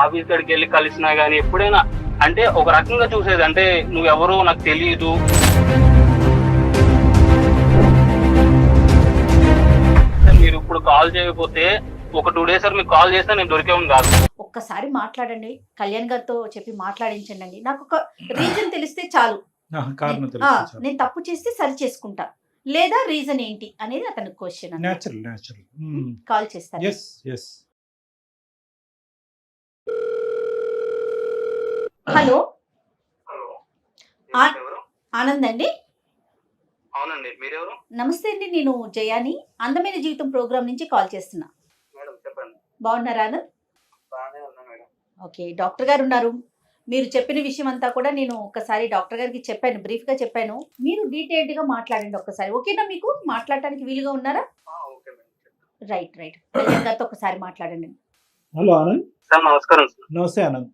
Office కాడికి వెళ్ళి కలిసినా గానీ ఎప్పుడైనా అంటే ఒక రకంగా చూసేది, అంటే నువ్వెవరో నాకు తెలియదు. మీరు ఇప్పుడు కాల్ చేయకపోతే ఒక 2 days మీకు కాల్ చేస్తే నేను దొరికేవాడిని కాదు. ఒక్కసారి మాట్లాడండి, కళ్యాణ్ గారితో చెప్పి మాట్లాడించండి. నాకు ఒక రీజన్ తెలిస్తే చాలు. కారణం నేను తప్పు చేస్తే సరి చేసుకుంటా, లేదా రీజన్ ఏంటి అనేది అతని క్వశ్చన్. కాల్ చేస్తాను. హలో, ఆనంద్ అండి. అవునండి, మీరెవరు? నమస్తే అండి, నేను జయాని, అందమైన జీవితం ప్రోగ్రామ్ నుంచి కాల్ చేస్తున్నా. మేడం చెప్పండి. బాగున్నారా ఆనంద్? బాగానే ఉన్నా మేడం. ఓకే, డాక్టర్ గారు ఉన్నారు. మీరు చెప్పిన విషయం అంతా కూడా నేను ఒకసారి డాక్టర్ గారికి చెప్పాను, బ్రీఫ్ గా చెప్పాను. మీరు డీటెయిల్డ్ గా మాట్లాడండి ఒక్కసారి. ఓకేనా? మీకు మాట్లాడటానికి వీలుగా ఉన్నారా? Okay madam. Right right, Kalyan గారితో ఒకసారి మాట్లాడండి. హలో ఆనంద్. సార్ నమస్కారం. నమస్తే ఆనంద్.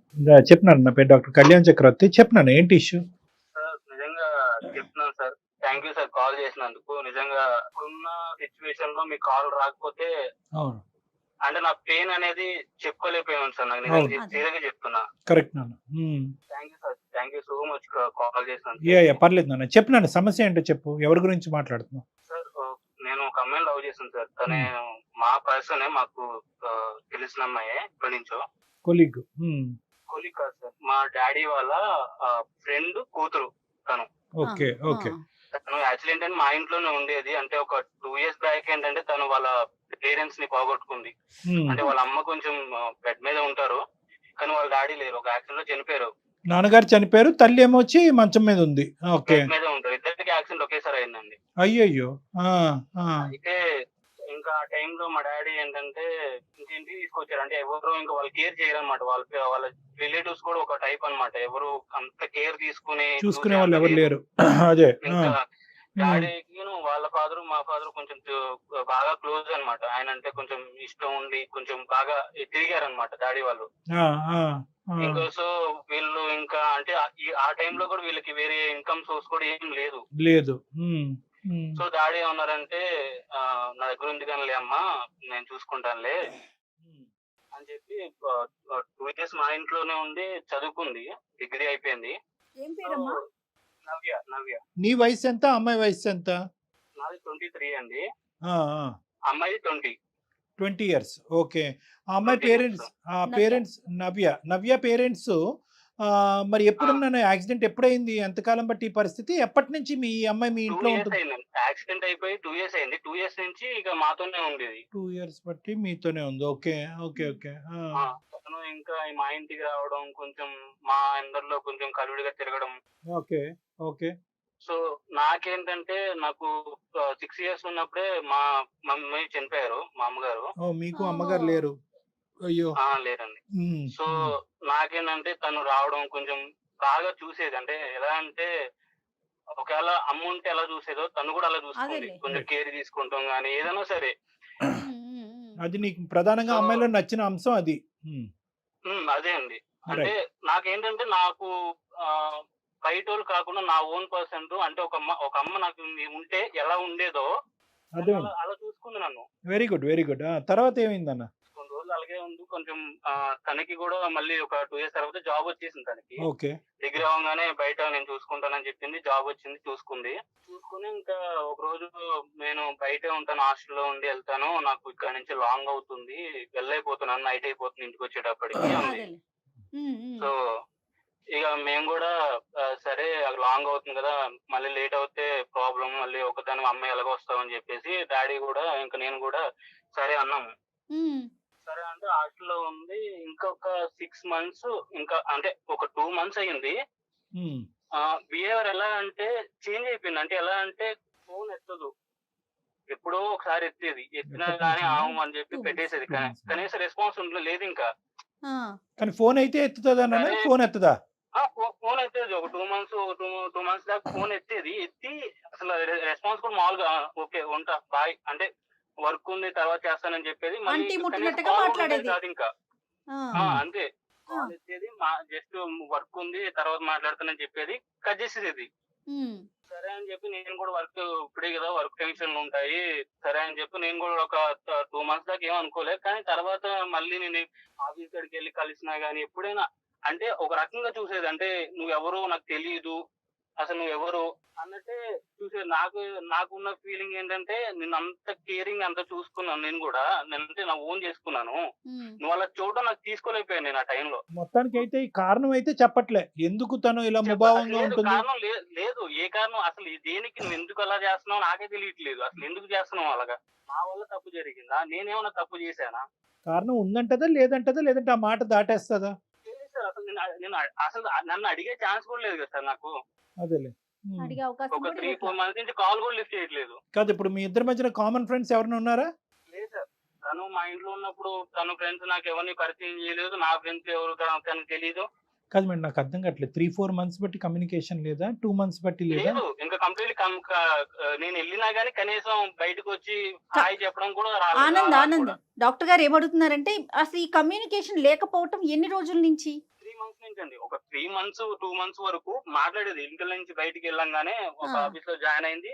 చెప్పినాను, నా పేరు డాక్టర్ కళ్యాణ్ చక్రవర్తి. చెప్పినాను, ఏంటి ఇష్యూ? సార్ నిజంగా చెప్తున్నాను sir, thank you sir call చేసినందుకు. నిజంగా ఇప్పుడున్న సిచ్యువేషన్ లో మీ కాల్ రాకపోతే అంటే నా పెయిన్ అనేది చెప్పుకోలేకపోయాను సార్. నాకు నిజంగా సీరియస్గా చెప్తున్నా. కరెక్ట్ నాన్న. Thank you sir, thank you so much call చేసినందుకు. పర్లేదు నాన్న, చెప్పినాను. సమస్య ఏంటో చెప్పు, ఎవరి గురించి మాట్లాడుతున్నావు? సార్ నేను ఒక అమ్మాయిని లవ్ చేశాను సార్. తనే మా పర్సనే, మాకు తెలిసిన అమ్మాయే ఇప్పటి నుంచో. కొలీగ్ కాదు సార్, మా డాడీ వాళ్ళ ఫ్రెండ్ కూతురు తను. Okay okay. తను యాక్చువల్లీ ఏంటంటే మా ఇంట్లోనే ఉండేది. అంటే ఒక 2 years బ్యాక్ ఏంటంటే తను వాళ్ళ పేరెంట్స్ ని పోగొట్టుకుంది. అంటే వాళ్ళ అమ్మ కొంచెం బెడ్ మీద ఉంటారు, కానీ వాళ్ళ డాడీ లేరు, ఒక యాక్సిడెంట్ లో చనిపోయారు. నాన్నగారు చనిపోయారు, తల్లి ఏమో వచ్చి మంచం మీద ఉంది. ఓకే, బెడ్ మీద ఉంటారు. ఇద్దరికి యాక్సిడెంట్ ఒకేసారి అయిందండి. అయ్యయ్యో. అయితే ఇంకా ఆ టైంలో మా డాడీ ఏంటంటే ఇంటికి తీసుకొచ్చారు. అంటే ఎవరు ఇంకా వాళ్ళు కేర్ చేయరు అనమాట. వాళ్ళ రిలేటివ్స్ కూడా ఒక టైప్ అనమాట, ఎవరు అంత కేర్ చూసుకునే వాళ్ళు ఎవరు లేరు. అదే ఇంకా డాడీకి వాళ్ళ ఫాదర్ మా ఫాదర్ కొంచెం బాగా క్లోజ్ అనమాట. ఆయన అంటే కొంచెం ఇష్టం ఉండి కొంచెం బాగా తిరిగారనమాట డాడీ వాళ్ళు. ఇంకా సో వీళ్ళు ఇంకా అంటే ఆ టైంలో కూడా వీళ్ళకి వేరే ఇన్కమ్ సోర్స్ కూడా ఏం లేదు. సో డాడీ ఏమన్నారంటే నా దగ్గర ఉంది కానీ అమ్మా నేను చూసుకుంటానులే అని చెప్పి 2 years మా ఇంట్లోనే ఉండి చదువుకుంది, డిగ్రీ అయిపోయింది. ఏం పేరమ్మా? నవ్య. నీ వయసు ఎంత, అమ్మాయి వయసు ఎంత? నాది 23 అండి, అమ్మాయి 20 years. ఓకే. ఆ అమ్మాయి పేరెంట్స్ నవ్య పేరెంట్స్ మరి ఎప్పుడున్నా యాక్సిడెంట్ ఎప్పుడైంది, ఎంతకాలం బట్టి ఈ పరిస్థితి, ఎప్పటి నుంచి మీ అమ్మాయి మీ ఇంట్లో ఉంటుంది? యాక్సిడెంట్ అయిపోయి 2 years అయింది. 2 years నుంచి ఇక మాతోనే ఉండేది. 2 years బట్టి మీతోనే ఉంది. Okay okay okay. తను ఇంకా మా ఇంటికి రావడం, కొంచెం మా అందరిలో కొంచెం కలుడిగా తిరగడం. Okay okay. సో నాకేంటంటే నాకు 6 years ఉన్నప్పుడే మా మమ్మీ చనిపోయారు, మా అమ్మగారు. మీకు అమ్మగారు లేరు? అయ్యో. లేరండి. సో నాకేంటంటే తను రావడం కొంచెం బాగా చూసేది. అంటే ఎలా అంటే ఒకవేళ అమ్మ ఉంటే ఎలా చూసేదో తను కూడా అలా చూసుకుంది, కొంచెం కేర్ తీసుకుంటాం గానీ ఏదైనా సరే. అది నీకు ప్రధానంగా అమ్మాయిలో నచ్చిన అంశం అది. అదే అండి. అంటే నాకేంటంటే నాకు బయట వాళ్ళు కాకుండా నా ఓన్ పర్సన్, అంటే ఒక అమ్మ నాకు ఉంటే ఎలా ఉండేదో అలా చూసుకుంది నన్ను. Very good very good. తర్వాత ఏమైందన్న? కొన్ని రోజులు అలాగే ఉంది. కొంచెం తనకి కూడా మళ్ళీ ఒక 2 years తర్వాత జాబ్ వచ్చేసింది తనకి. ఓకే. డిగ్రీ అవగానే బయట నేను చూసుకుంటానని చెప్పింది, జాబ్ వచ్చింది, చూసుకుని ఇంకా ఒక రోజు నేను బయటే ఉంటాను, హాస్టల్లో ఉండి వెళ్తాను, నాకు ఇక్కడ నుంచి లాంగ్ అవుతుంది, వెళ్ళైపోతున్నాను, నైట్ అయిపోతుంది ఇంటికి వచ్చేటప్పటికి అంది. సో ఇక మేము కూడా సరే లాంగ్ అవుతుంది కదా, మళ్ళీ లేట్ అవుతే ప్రాబ్లం, మళ్ళీ ఒకదాని అమ్మాయి ఎలాగో వస్తామని చెప్పేసి డాడీ కూడా ఇంకా నేను కూడా సరే అన్నాము. సరే అంటే హాస్టల్లో ఉంది. ఇంకొక 6 months, ఇంకా అంటే ఒక 2 months అయ్యింది. బిహేవియర్ ఎలా అంటే చేంజ్ అయిపోయింది. అంటే ఎలా అంటే ఫోన్ ఎత్తదు, ఎప్పుడో ఒకసారి ఎత్తినా కానీ అని చెప్పి పెట్టేసేది, కనీసం రెస్పాన్స్ లేదు ఇంకా. కానీ ఫోన్ అయితే ఎత్తుతుందా? ఫోన్ ఎత్తదా? ఫోన్ ఎత్తేది. ఒక 2 months దాకా ఫోన్ ఎత్తి అసలు రెస్పాన్స్ కూడా మామూలుగా ఓకే ఉంటా బాయ్ అంటే వర్క్ ఉంది తర్వాత చేస్తానని చెప్పేది. ఇంకా అంతే, ఎత్తేది జస్ట్ వర్క్ ఉంది తర్వాత మాట్లాడతానని చెప్పేది, కట్ చేసేది. ఉమ్. సరే అని చెప్పి నేను కూడా వర్క్ ఇప్పుడే కదా వర్క్ టెన్షన్లు ఉంటాయి, సరే అని చెప్పి నేను కూడా ఒక 2 months దాకా ఏం అనుకోలేదు. కానీ తర్వాత మళ్ళీ నేను ఆఫీస్ కాడికి వెళ్ళి కలిసినా గానీ ఎప్పుడైనా అంటే ఒక రకంగా చూసేది, అంటే నువ్వెవరు నాకు తెలియదు, అసలు నువ్వెవరు అన్నట్టే చూసేది. నాకున్న ఫీలింగ్ ఏంటంటే నేను అంత కేరింగ్ అంత చూసుకున్నాను, నేను కూడా నేనంటే నా ఓన్ చేసుకున్నాను. ఉమ్. నువ్వు అలా చూడడం నాకు తీసుకోలేకపోయాను నేను ఆ టైంలో. మొత్తానికి అయితే ఈ కారణం అయితే చెప్పట్లే, ఎందుకు తను ఇలా ముభావంగా లేదు ఉంటుంది. కారణం లేదు, ఏ కారణం అసలు దేనికి నువ్వు ఎందుకు అలా చేస్తున్నావు నాకే తెలియట్లేదు. అసలు ఎందుకు చేస్తున్నావు అలాగా? నా వల్ల తప్పు జరిగిందా? నేనేమన్నా తప్పు చేశానా? కారణం ఉందంటదా లేదంటదా, లేదంటే ఆ మాట దాటేస్తుందా? తెలియదు సార్, అసలు నేను అసలు నన్ను అడిగే ఛాన్స్ కూడా లేదు కదా సార్ నాకు. అదేలే. అడిగే అవకాశం ఒక కూడా 3-4 ఇవ్వట్లా. months నుంచి కాల్ కూడా లిఫ్ట్ చేయట్లేదు. కాదు, ఇప్పుడు మీ ఇద్దరి మధ్యన కామన్ ఫ్రెండ్స్ ఎవరైనా ఉన్నారా? లేదు సార్, తను మా ఇంట్లో ఉన్నప్పుడు తన ఫ్రెండ్స్ నాకు ఎవరిని పరిచయం చేయలేదు, నా ఫ్రెండ్స్ ఎవరు తనకు తెలీదు. కాదు మేడం, నాకు అర్థం కావట్లేదు. 3-4 months బట్టి కమ్యూనికేషన్ లేదా, 2 months బట్టి లేదా? లేదు, ఇంకా కంప్లీట్లీ నేను వెళ్ళినా గానీ కనీసం బయటకు వచ్చి హాయ్ చెప్పడం కూడా రాలేదు. ఆనంద్ ఆనంద్ డాక్టర్ గారు ఏమడుగుతున్నారంటే అసలు ఈ కమ్యూనికేషన్ లేకపోవటం ఎన్ని రోజుల నుంచి? 3 months నుంచి అండి. ఒక 3 months 2 months వరకు మాట్లాడేది. ఇంట్లో నుంచి బయటికి వెళ్ళంగానే ఒక ఆఫీస్ లో జాయిన్ అయింది.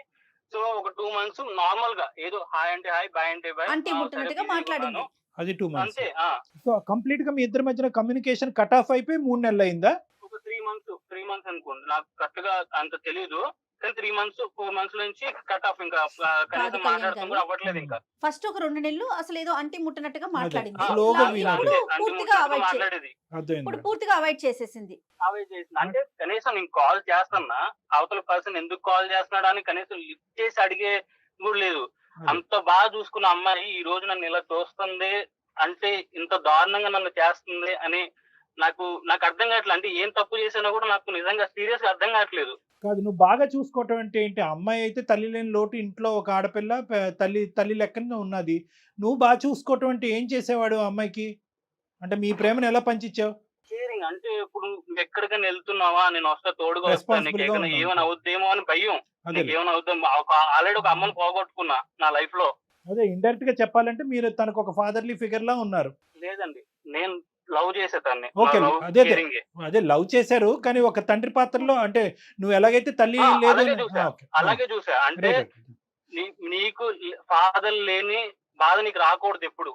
సో ఒక 2 months నార్మల్ గా ఏదో హాయ్ అంటే హాయ్, బాయ్ అంటే బాయ్, అంటే ముట్టనట్టుగా మాట్లాడింది. అది 2 months. అంతే. సో కంప్లీట్ గా మీ ఇద్దరి మధ్యన కమ్యూనికేషన్ కట్ ఆఫ్ అయిపోయి 3 నెలలు అయిందా? ఒక 3 months అనుకోండి, నాకు కరెక్ట్ గా అంత తెలీదు. కానీ 3 months 4 months నుంచి కట్ ఆఫ్, ఇంకా కనీసం మాట్లాడటం కూడా అవ్వట్లేదు. ఇంకా ఫస్ట్ ఒక 2 నెలలు అసలు ఏదో అంటి ముట్టనట్టుగా మాట్లాడింది. స్లోగా ఇప్పుడు వినాలి. పూర్తిగా అవాయిడ్ మాట్లాడేది. ఇప్పుడు పూర్తిగా అవాయిడ్ చేసేసింది. అవాయిడ్ చేసింది. అంటే కనీసం నేను కాల్ చేస్తున్నా, అవతల పర్సన్ ఎందుకు కాల్ చేస్తున్నాడు అని కనీసం లిఫ్ట్ చేసి అడిగే కూడా లేదు. అంత బాగా చూసుకున్న అమ్మాయి ఈ రోజు నన్ను ఇలా చూస్తుంది అంటే, ఇంత దారుణంగా నన్ను చేస్తుంది అని నాకు అర్థం కావట్లేదు. అంటే ఏం తప్పు చేసినా కూడా నాకు నిజంగా సీరియస్ గా అర్థం కావట్లేదు. కాదు, నువ్వు బాగా చూసుకోవటం అంటే ఏంటి? అమ్మాయి అయితే తల్లి లేని లోటు, ఇంట్లో ఒక ఆడపిల్ల తల్లి లెక్కన ఉన్నది. నువ్వు బాగా చూసుకోవటం అంటే ఏం చేసేవాడు అమ్మాయికి? అంటే మీ ప్రేమను ఎలా పంచిచ్చావు? కేరింగ్ అంటే ఇప్పుడు నువ్వు ఎక్కడికైనా వెళ్తున్నావా, నేను వస్తా తోడుగా వస్తాను, నీకు Responsible గా ఏమైనా ఉన్నావు. ఏమైనా అవుద్దేమో అని భయం. అదే నీకు ఏమైనా అవుద్దాం, ఆల్రెడీ ఒక అమ్మను పోగొట్టుకున్నా నా లైఫ్ లో. అదే ఇండైరెక్ట్ గా చెప్పాలంటే మీరు తనకు ఒక ఫాదర్లీ ఫిగర్ లా ఉన్నారు. లేదండి, నేను లవ్ చేసే తన్ని. ఓకే, అదే లవ్ చేశారు, కానీ ఒక తండ్రి పాత్రలో అంటే నువ్వు ఎలాగైతే తల్లి లేదు. అలాగే చూసా. అంటే నీకు ఫాదర్ లేని బాధ నీకు రాకూడదు ఎప్పుడు.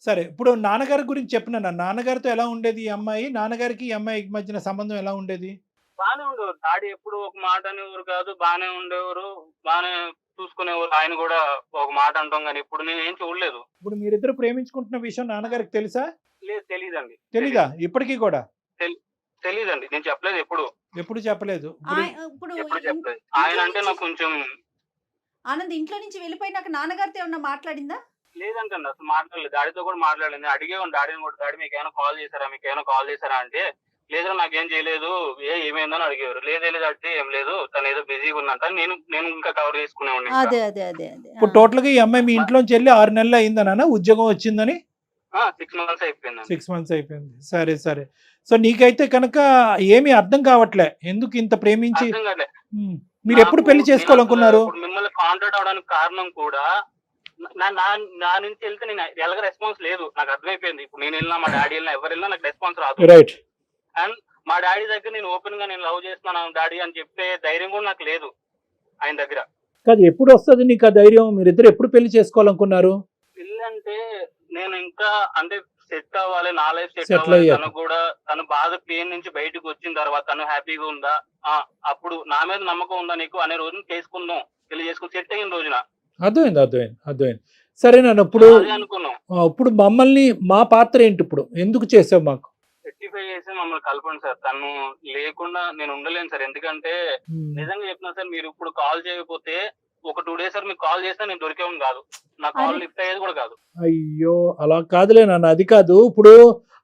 సరే, ఇప్పుడు నాన్నగారి గురించి చెప్పినా, నాన్నగారితో ఎలా ఉండేది ఈ అమ్మాయి? నాన్నగారికి ఈ అమ్మాయి మధ్యన సంబంధం ఎలా ఉండేది? బానే ఉండేవారు. డాడీ ఎప్పుడు ఒక మాట అనేవారు కాదు, బానే ఉండేవారు, బానే చూసుకునేవారు. ఆయన కూడా ఒక మాట అంటాం కానీ ఇప్పుడు నేను ఏం చూడలేదు. ఇప్పుడు మీరిద్దరు ప్రేమించుకుంటున్న విషయం నాన్నగారికి తెలుసా? లేదు, తెలీదండి. తెలీదా ఇప్పటికీ కూడా? తెలీదండి, నేను చెప్పలేదు. ఎప్పుడు చెప్పలేదు. ఇప్పుడు ఎప్పుడు చెప్పలేదు. ఆయన అంటే నాకు కొంచెం ఆనంద్ ఇంట్లో నుంచి వెళ్ళిపోయినాక నాన్నగారితో ఏమన్నా మాట్లాడిందా? లేదంటే అసలు మాట్లాడలేదు. డాడీతో కూడా మాట్లాడలేదు. అడిగేవాడిని డాడీని కూడా, డాడీ మీకు ఏమైనా కాల్ చేశారా అంటే, లేదు నాకేం చేయలేదు, ఏమైందని అడిగేవారు. లేదు అంటే ఏం లేదు, తను ఏదో బిజీగా ఉందంట. నేను ఇంకా కవర్ చేసుకునేవాడిని. అదే అదే అదే అదే ఇప్పుడు టోటల్ గా ఈ అమ్మాయి మీ ఇంట్లోంచి వెళ్ళి 6 నెలలు అయిందనా ఉద్యోగం వచ్చిందని? 6 months అయిపోయింది. 6 months అయిపోయింది. సరే. సో నీకైతే కనుక ఏమీ అర్థం కావట్లే, ఎందుకు ఇంత ప్రేమించి మీరు ఎప్పుడు పెళ్లి చేసుకోవాలనుకున్నారు? మిమ్మల్ని కాంటాక్ట్ అవడానికి కారణం కూడా నా నుంచి వెళ్తే నేను ఎలాగ రెస్పాన్స్ లేదు, నాకు అర్థమైపోయింది. ఇప్పుడు నేను వెళ్ళినా, మా డాడీ వెళ్ళినా, ఎవరు వెళ్ళినా నాకు రెస్పాన్స్ రాదు. రైట్. అండ్ మా డాడీ దగ్గర నేను ఓపెన్ గా నేను లవ్ చేస్తున్నాను డాడీ అని చెప్పే ధైర్యం కూడా నాకు లేదు ఆయన దగ్గర. కాదు, ఎప్పుడు వస్తుంది నీకు ఆ ధైర్యం? మీరిద్దరు ఎప్పుడు పెళ్లి చేసుకోవాలనుకున్నారు? పెళ్లి అంటే నేను ఇంకా అంటే సెట్ అవ్వాలి, నా లైఫ్ సెట్ Settle అవ్వాలి. అయ్యాక. తను కూడా తను బాగా పెయిన్ నుంచి బయటకు వచ్చిన తర్వాత తను హ్యాపీగా ఉందా, అప్పుడు నా మీద నమ్మకం ఉందా నీకు అనే రోజున చేసుకుందాం, పెళ్లి చేసుకుని సెట్ అయిన రోజున. అర్థమైంది. సరే నన్ను ఇప్పుడు అదే అనుకున్నాం. ఇప్పుడు మమ్మల్ని, మా పాత్ర ఏంటి ఇప్పుడు? ఎందుకు చేసావు మాకు? రెక్టిఫై చేసి మమ్మల్ని కలపండి సార్. తను లేకుండా నేను ఉండలేను సార్. ఎందుకంటే నిజంగా చెప్తున్నా సార్, మీరు ఇప్పుడు కాల్ చేయకపోతే ఒక 2 days సార్ మీకు కాల్ చేస్తే నేను దొరికేవాడిని కాదు, నా కాల్ లిఫ్ట్ అయ్యేది కూడా కాదు. అయ్యో, అలా కాదులే నాన్న, అది కాదు. ఇప్పుడు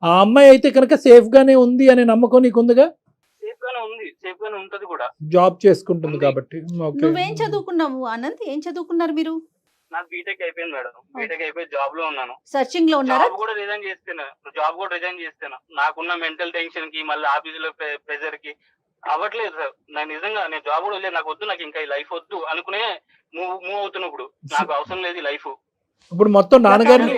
ఆ అమ్మాయి అయితే కనుక సేఫ్ గానే ఉంది అనే నమ్మకం నీకుందిగా? సేఫ్ గానే ఉంటది కూడా. జాబ్ చేసుకుంటుంది కాబట్టి. నువ్వేం చదువుకున్నావు ఆనంద్? ఏం చదువుకున్నారు మీరు? నాకు బీటెక్ అయిపోయింది మేడం. బీటెక్ అయిపోయి జాబ్ లో ఉన్నాను. సర్చింగ్ లో ఉన్నారా? జాబ్ కూడా రిజైన్ చేస్తాను. నాకున్న మెంటల్ టెన్షన్ కి, మళ్ళీ ఆఫీస్ లో ప్రెజర్ కి అవ్వట్లేదు సార్. నాకు నిజంగా నేను జాబ్ కూడా లేదు, నాకు వద్దు, నాకు ఇంకా ఈ లైఫ్ వద్దు అనుకునే మూవ్ అవుతున్నప్పుడు నాకు అవసరం లేదు ఈ లైఫ్. ఇప్పుడు మొత్తం నాన్నగారిని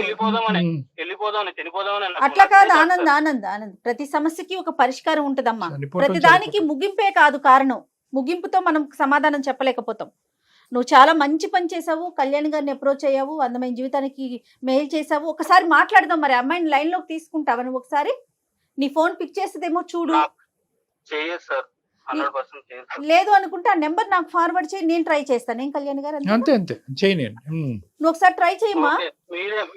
వెళ్ళిపోదామని చనిపోదామని. అట్లా కాదు ఆనంద్. ప్రతి సమస్యకి ఒక పరిష్కారం ఉంటదమ్మా. ప్రతి దానికి ముగింపే కాదు కారణం. ముగింపుతో మనం సమాధానం చెప్పలేకపోతాం. నువ్వు చాలా మంచి పని చేసావు, కళ్యాణ్ గారిని అప్రోచ్ అయ్యావు, అందమైన జీవితానికి మెయిల్ చేసావు. ఒకసారి మాట్లాడదాం. మరి అమ్మాయిని లైన్లోకి తీసుకుంటావా నువ్వు? ఒకసారి నీ ఫోన్ పిక్ చేస్తుందేమో చూడు. చేయదు సార్, 100% చేయదు సార్. లేదు అనుకుంటే ఆ నెంబర్ నాకు ఫార్వర్డ్ చేయి, నేను ట్రై చేస్తాను. ఏం కళ్యాణ్ గారు? అంతే అంతే చేయనండి. నువ్వు ఒకసారి ట్రై చేయమ్మా. ఓకే,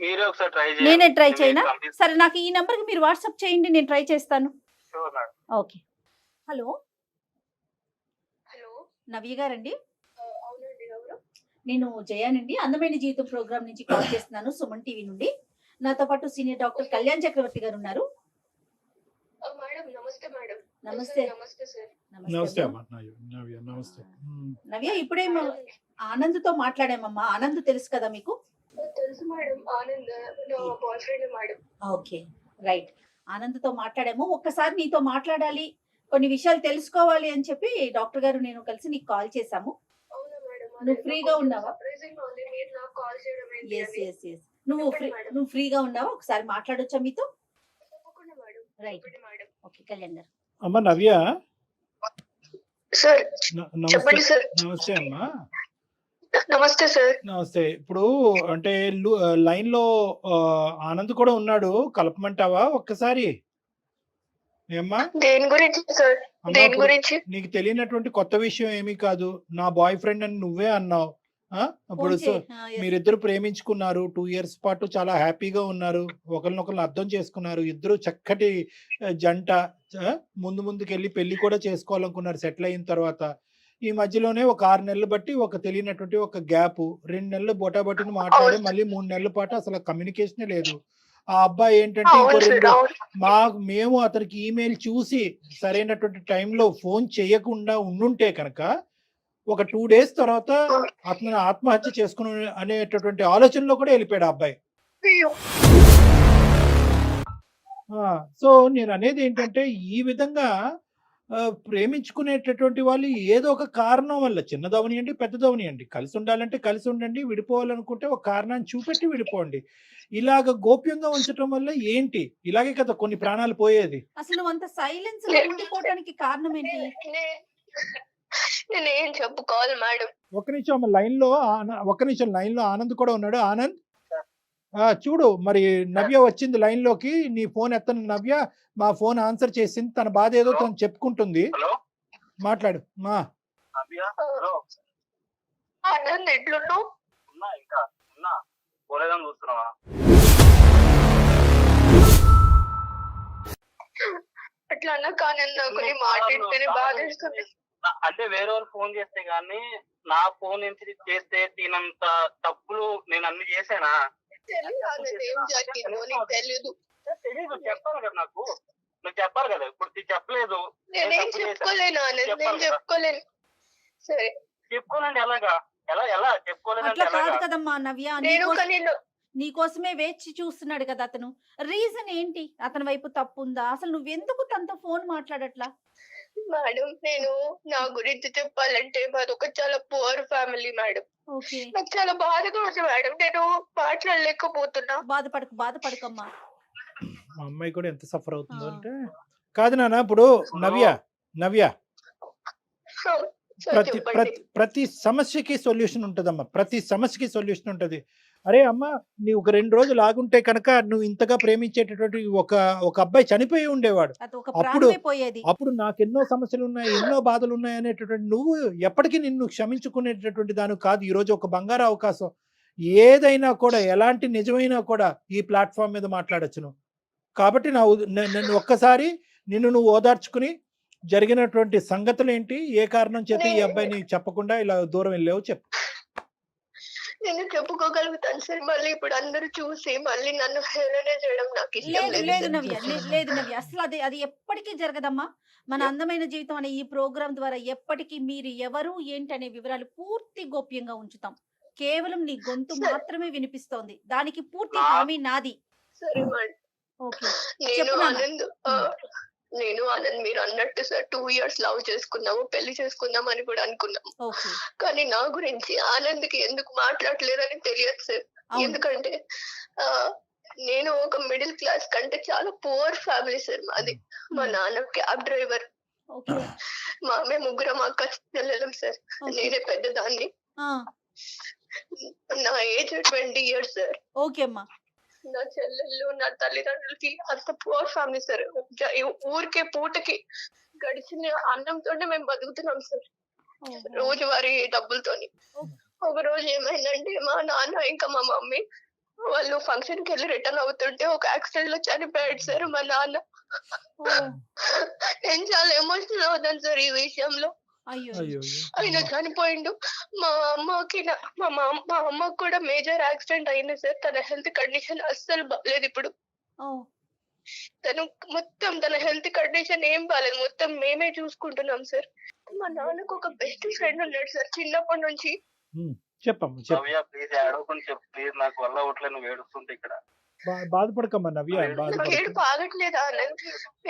మీరే ఒకసారి ట్రై చేయండి. నేనే ట్రై చేయనా? సరే, నాకు ఈ నెంబర్కి మీరు వాట్సాప్ చేయండి, నేను ట్రై చేస్తాను. Sure madam. Okay. Hello hello, Navya గారండి? అవునండి. ఎవరు? నేను జయానండి, అందమైన జీవితం ప్రోగ్రామ్ నుంచి కాల్ చేస్తున్నాను, సుమన్ టీవీ నుండి. నాతో పాటు సీనియర్ డాక్టర్ కళ్యాణ్ చక్రవర్తి గారు ఉన్నారు. మేడం, నమస్తే మేడం. నమస్తే. నమస్తే సార్. నమస్తే అమ్మా నవ్య. నమస్తే. నవ్య, ఇప్పుడే ఆనంద్తో మాట్లాడామమ్మా. ఆనంద్ తెలుసు కదా మీకు? తెలుసు మేడం, ఆనంద్ నా boyfriend madam. Okay, right. ఆనంద్తో మాట్లాడాము. ఒక్కసారి నీతో మాట్లాడాలి, కొన్ని విషయాలు తెలుసుకోవాలి అని చెప్పి డాక్టర్ గారు నేను కలిసి నీకు కాల్ చేశాము. అవునా మేడం? నువ్వు ఫ్రీగా ఉన్నావా? సర్ప్రైజింగ్ ఉంది మీరు నాకు కాల్ చేయడం ఏంటి ఎస్ అని. ఎస్ ఎస్ నువ్వు ఫ్రీగా ఉన్నావా? ఒకసారి మాట్లాడొచ్చా మీతో? తప్పకుండా మేడం. రైట్. చెప్పండి మేడం. ఓకే కళ్యాణ్ గారు. అమ్మా నవ్య, సార్ నమస్తే. చెప్పండి సార్. నమస్తే అమ్మా. నమస్తే సార్. నమస్తే. ఇప్పుడు అంటే లైన్ లో ఆనంద్ కూడా ఉన్నాడు, కలపమంటావా ఒక్కసారి? ఏమ్మా? దేని గురించి సార్? అమ్మా, దేని ఇప్పుడు గురించి? నీకు తెలియనటువంటి కొత్త విషయం ఏమీ కాదు. నా బాయ్ ఫ్రెండ్ అని నువ్వే అన్నావు. ఇప్పుడు మీరిద్దరు ప్రేమించుకున్నారు, 2 years పాటు చాలా హ్యాపీగా ఉన్నారు, ఒకరినొకరు అర్థం చేసుకున్నారు, ఇద్దరు చక్కటి జంట. ముందుకెళ్ళి పెళ్లి కూడా చేసుకోవాలనుకున్నారు సెటిల్ అయిన తర్వాత. ఈ మధ్యలోనే ఒక 6 నెలలు బట్టి ఒక తెలియనటువంటి ఒక గ్యాప్, 2 నెలలు బొటాబొటిని మాట్లాడే, మళ్ళీ 3 నెలల పాటు అసలు కమ్యూనికేషనే లేదు. ఆ అబ్బాయి ఏంటంటే ఇంకో అవును సార్, అవును. మేము అతనికి ఈమెయిల్ చూసి సరైనటువంటి టైంలో ఫోన్ చేయకుండా ఉండుంటే కనుక ఒక 2 days తర్వాత అతను ఆత్మహత్య చేసుకుని అనేటటువంటి ఆలోచనలో కూడా వెళ్ళిపోయాడు ఆ అబ్బాయి. అయ్యో. సో నేను అనేది ఏంటంటే ఈ విధంగా ప్రేమించుకునేటటువంటి వాళ్ళు ఏదో ఒక కారణం వల్ల, చిన్నదవనియండి పెద్దదవనియండి, కలిసి ఉండాలంటే కలిసి ఉండండి, విడిపోవాలనుకుంటే ఒక కారణాన్ని చూపెట్టి విడిపోండి. ఇలాగ గోప్యంగా ఉంచడం వల్ల ఏంటి? ఇలాగే కదా కొన్ని ప్రాణాలు పోయేది. అసలు నువ్వు అంత సైలెన్స్ ఉండిపోవడానికి కారణం ఏంటి? నేను ఏం చెప్పుకోవాలి మేడం? ఒక నిమిషం లైన్ లో ఆనంద్ కూడా ఉన్నాడు. ఆనంద్, చూడు, మరి నవ్య వచ్చింది లైన్ లోకి. నీ ఫోన్ ఎత్తను నవ్య, మా ఫోన్ ఆన్సర్ చేసింది. తన బాధ ఏదో తను చెప్పుకుంటుంది. హలో, మాట్లాడు. నవ్య. హలో, ఆనంద్ ఎట్లున్నావు? ఇంకా పోలేదని చూస్తున్నావా? అట్లా అన్నా కానీ నాకు నీ మాట వింటేనే బాధేస్తుంది. అంటే వేరే వాళ్ళు ఫోన్ చేస్తే గానీ నా ఫోన్ నుంచి చేస్తే తినంత తప్పులు నేను అన్ని చేసానా? తెలియదు ఆనంద్, ఏం జరిగిందో నీకు తెలీదు. తెలీదు, చెప్పాలి కదా నాకు. నువ్వు చెప్పాలి కదా. ఇప్పుడు చెప్పలేదు. నేనేం చెప్పుకోలేను ఆనంద్, నేను చెప్పుకోలేను. సరే చెప్పుకోనండి. ఎలాగా? ఎలా చెప్పుకోలేదంటే అట్లా కాదు ఎలాగా? కదమ్మా నవ్య, నేను కానీ నీకోసమే వేచి చూస్తున్నాడు కదా అతను. రీజన్ ఏంటి? అతని వైపు తప్పు ఉందా? అసలు నువ్వెందుకు తనతో ఫోన్ మాట్లాడట్లా? మేడం, నేను నా గురించి చెప్పాలంటే మాది ఒక చాలా పువర్ ఫ్యామిలీ మేడం. ఓకే, నాకు చాలా బాధగా ఉంది మేడం, నేను మాట్లాడలేకపోతున్నా. బాధపడకమ్మా. మా అమ్మాయి కూడా ఎంత సఫర్ అవుతుందో అంటే. కాదు నాన్న, ఇప్పుడు నవ్య ప్రతి సమస్యకి సొల్యూషన్ ఉంటదమ్మా. ప్రతి సమస్యకి సొల్యూషన్ ఉంటది. అరే అమ్మ, నీవు ఒక 2 రోజులు ఆగుంటే కనుక నువ్వు ఇంతగా ప్రేమించేటటువంటి ఒక అబ్బాయి చనిపోయి ఉండేవాడు. అప్పుడు నాకు ఎన్నో సమస్యలు ఉన్నాయి, ఎన్నో బాధలు ఉన్నాయి అనేటటువంటి నువ్వు ఎప్పటికీ నిన్ను క్షమించుకునేటటువంటి దాని కాదు. ఈ రోజు ఒక బంగారు అవకాశం. ఏదైనా కూడా, ఎలాంటి నిజమైనా కూడా ఈ ప్లాట్ఫామ్ మీద మాట్లాడొచ్చు. కాబట్టి నన్ను ఒక్కసారి నువ్వు ఓదార్చుకుని జరిగినటువంటి సంగతులు ఏంటి, ఏ కారణం చేత ఈ అబ్బాయిని చెప్పకుండా ఇలా దూరం వెళ్ళావు చెప్పు. నేను చెప్పుకోగలుగుతాను సార్. మళ్ళీ ఇప్పుడు అందరూ చూసి మళ్ళీ నన్ను హేళన చేయడం నాకు ఇష్టం లేదు. లేదు నవ్య, అసలు అది ఎప్పటికీ జరగదమ్మా. మన అందమైన జీవితం అనే ఈ ప్రోగ్రాం ద్వారా ఎప్పటికీ మీరు ఎవరు ఏంటి అనే వివరాలు పూర్తి గోప్యంగా ఉంచుతాం. కేవలం నీ గొంతు మాత్రమే వినిపిస్తోంది, దానికి పూర్తి హామీ నాది. సరే మేడం. ఓకే, నేను ఆనంద్ మీరు అన్నట్టు సార్ 2 years లవ్ చేసుకున్నాము, పెళ్లి చేసుకుందాం అని కూడా అనుకున్నాము. కానీ నా గురించి ఆనంద్కి ఎందుకు మాట్లాడలేదని తెలియదు సార్. ఎందుకంటే నేను ఒక మిడిల్ క్లాస్ కంటే చాలా పువర్ ఫ్యామిలీ సార్ మాది. మా నాన్న క్యాబ్ డ్రైవర్, ఓకే. మేము ముగ్గురం అక్క చెల్లెలం సార్. ఓకే. నేనే పెద్దదాన్ని. ఆ! నా ఏజ్ 20 years సార్. ఓకే అమ్మా. నా చెల్లెళ్ళు, నా తల్లిదండ్రులకి అంత పూర్ ఫ్యామిలీ సార్. ఊరికే పూటకి గడిచిన అన్నంతోనే మేము బతుకుతున్నాం సార్, ఓహో! రోజువారీ డబ్బులతోని. ఒక రోజు ఏమైందంటే మా నాన్న ఇంకా మా మమ్మీ వాళ్ళు ఫంక్షన్ కి వెళ్ళి రిటర్న్ అవుతుంటే ఒక యాక్సిడెంట్ లో చనిపోయాడు సార్ మా నాన్న. ఓహ్! నేను చాలా ఎమోషనల్ అవుతాను సార్ ఈ విషయంలో. అయ్యో! అయ్యో ఆయన చనిపోయిండు. మా అమ్మకి కూడా మేజర్ యాక్సిడెంట్ అయింది సార్. తన హెల్త్ కండిషన్ అస్సలు బాగాలేదు ఇప్పుడు. ఓహ్! తన హెల్త్ కండిషన్ ఏం బాగాలేదు, మొత్తం మేమే చూసుకుంటున్నాం సార్. మా నాన్నకు ఒక బెస్ట్ ఫ్రెండ్ ఉన్నాడు సార్ చిన్నప్పటి నుంచి. చెప్పమ్మా చెప్పు. నవ్య ప్లీజ్ ఏడవకుండా చెప్పు ప్లీజ్, నాకు వల్ల అవట్లేదు నువ్వు ఏడుస్తుంటే ఇక్కడ. బాధపడకమ్మా నవ్య, నాకు బాధపడక. ఏడుపు ఆగట్లేదా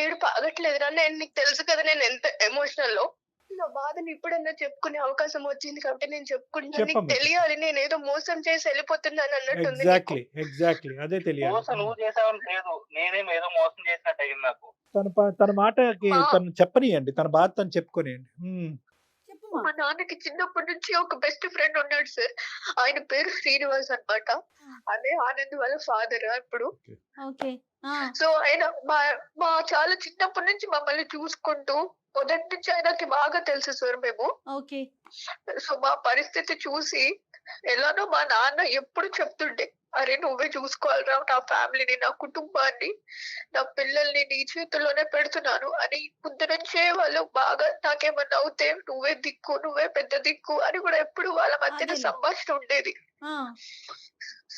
ఏడుపు ఆగట్లేదురా. నేను నీకు తెలుసు కదా నేను ఎంత ఎమోషనల్ లో. నా బాధని ఇప్పుడన్నా చెప్పుకునే అవకాశం వచ్చింది కాబట్టి నేను చెప్పుకుంటున్నాను. నీకు చెప్పమ్మా. తెలియాలి నేను ఏదో మోసం చేసి వెళ్ళిపోతున్నాను అన్నట్టుంది నీకు. ఎగ్జాక్ట్లీ అదే తెలియాలి. మోసం నువ్వు చేసావని లేదు, నేనేం ఏదో మోసం చేసినట్టు అయింది నాకు. తన మాటకి ఆ. తను చెప్పనియండి, తన బాధ తను చెప్పుకొనియండి. చెప్పుమా. మా నాన్నకి చిన్నప్పటి నుంచి ఒక బెస్ట్ ఫ్రెండ్ ఉన్నాడు సార్. ఆయన పేరు శ్రీనివాస్ అన్నమాట. అదే ఆనంద్ వాళ్ళ ఫాదర్ ఇప్పుడు. ఓకే. ఆ! సో ఆయన మా చాలా చిన్నప్పటి నుంచి మమ్మల్ని చూసుకుంటూ మొదటి నుంచి ఆయనకి బాగా తెలుసు సార్ మేము. ఓకే. సో మా పరిస్థితి చూసి ఎలానో మా నాన్న ఎప్పుడు చెప్తుండే, అరే నువ్వే చూసుకోవాలిరా నా ఫ్యామిలీని, నా కుటుంబాన్ని, నా పిల్లల్ని నీ చేతుల్లోనే పెడుతున్నాను అని. ముందు నుంచే వాళ్ళు బాగా నాకేమన్నా అవుతే నువ్వే దిక్కు, నువ్వే పెద్ద దిక్కు అని కూడా ఎప్పుడు వాళ్ళ మధ్యన అదేలే. సంభాషణ ఉండేది. ఆ!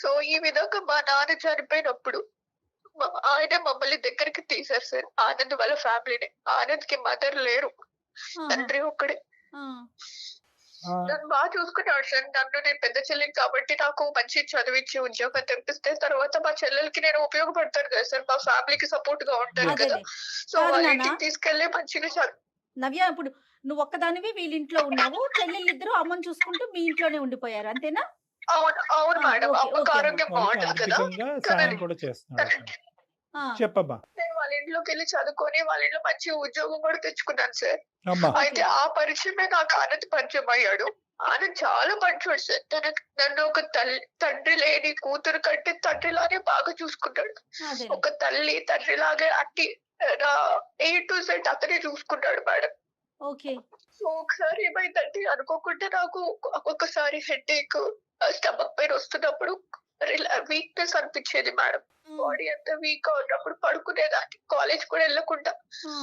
సో ఈ విధంగా మా నాన్న చనిపోయినప్పుడు ఆయన మమ్మల్ని దగ్గరికి తీశారు సార్, ఆనంద్ వాళ్ళ ఫ్యామిలీని. ఆనంద్ కి మదర్ లేరు, ఆహా! తండ్రి ఒక్కడే. ఆ! నన్ను బాగా చూసుకున్నాడు సార్. నేను పెద్ద చెల్లిని కాబట్టి నాకు మంచి చదివించి ఉద్యోగం తెప్పిస్తే తర్వాత మా చెల్లెలకి నేను ఉపయోగపడతాను కదా సార్, మా ఫ్యామిలీకి సపోర్ట్ గా ఉంటాను కదా. అదేలే. సో కాదు వాళ్ళ నాన్న. ఇంటికి తీసుకెళ్లి మంచిగా నవ్య, ఇప్పుడు నువ్వు ఒక్కదానివి వీళ్ళింట్లో ఉన్నావు, చెల్లెళ్ళిద్దరూ అమ్మని చూసుకుంటూ మీ ఇంట్లోనే ఉండిపోయారు అంతేనా? అవును అవును ఆ, మేడం. ఓకే, అమ్మకి ఓకే ఆరోగ్యం వాళ్ళకి బాగుంటుంది కదా. ఆర్థికంగా సాయం కూడా చేస్తున్నాడు. ఆ! చెప్పమ్మా. నేను వాళ్ళ ఇంట్లోకి వెళ్ళి చదువుకొని వాళ్ళ ఇంట్లో మంచి ఉద్యోగం కూడా తెచ్చుకున్నాను సార్. అమ్మా. అయితే ఆ పరిచయమే నాకు ఆనంద్ పరిచయం అయ్యాడు. ఆనంద్ చాలా మంచోడు సార్. నన్ను ఒక తండ్రి లేని కూతురు కంటే తండ్రిలానే బాగా చూసుకున్నాడు. అదేలే. ఒక తండ్రి లాగే అట్టి A to Z అతనే చూసుకున్నాడు మేడం. ఓకే. సో ఒకసారి ఏమైందంటే అనుకోకుండా నాకు ఒక్కొక్కసారి హెడేక్, స్టమక్ పెయిన్ వస్తున్నప్పుడు వీక్నెస్ అనిపించేది మేడం. బాడీ అంతా వీక్ గా ఉన్నప్పుడు పడుకునేదాన్ని, కాలేజ్ కూడా వెళ్ళకుండా. ఆ!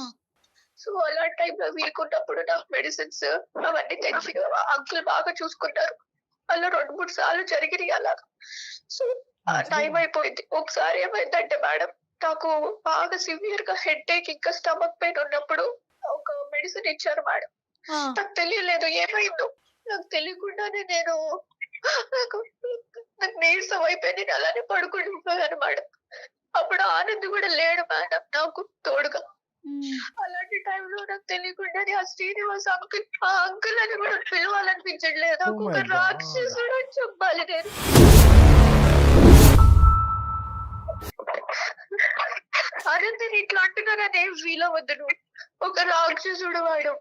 సో అలాంటి టైంలో వీక్ ఉన్నప్పుడు నాకు మెడిసిన్స్ అవన్నీ తెచ్చి అంకుల్ బాగా చూసుకున్నారు. అలా 2-3 సార్లు జరిగినాయి అలాగా. సో టైం అయిపోయింది. ఒకసారి ఏమైందంటే మేడం, నాకు బాగా సివియర్ గా హెడేక్ ఇంకా స్టమక్ పెయిన్ ఉన్నప్పుడు ఒక మెడిసిన్ ఇచ్చారు మేడం. ఆ! నాకు తెలియలేదు ఏమైందో. నాకు తెలియకుండానే నాకు నీరసం అయిపోయింది. నేను అలానే పడుకుంటున్నాను మేడం. అప్పుడు ఆనంద్ కూడా లేడు మేడం నాకు తోడుగా. హ్మ్. అలాంటి టైంలో నాకు తెలియకుండానే ఆ శ్రీనివాస్ అంకుల్ అని కూడా పిలవాలనిపించట్లేదు. నాకు Oh ఒక my God. రాక్షసుడు అని చెప్పాలి నేను. ఆనంద్ ఇట్లా అంటున్నారని ఏం ఫీల్ అవ్వద్దు నువ్వు. ఒక రాక్షసుడు వాడు.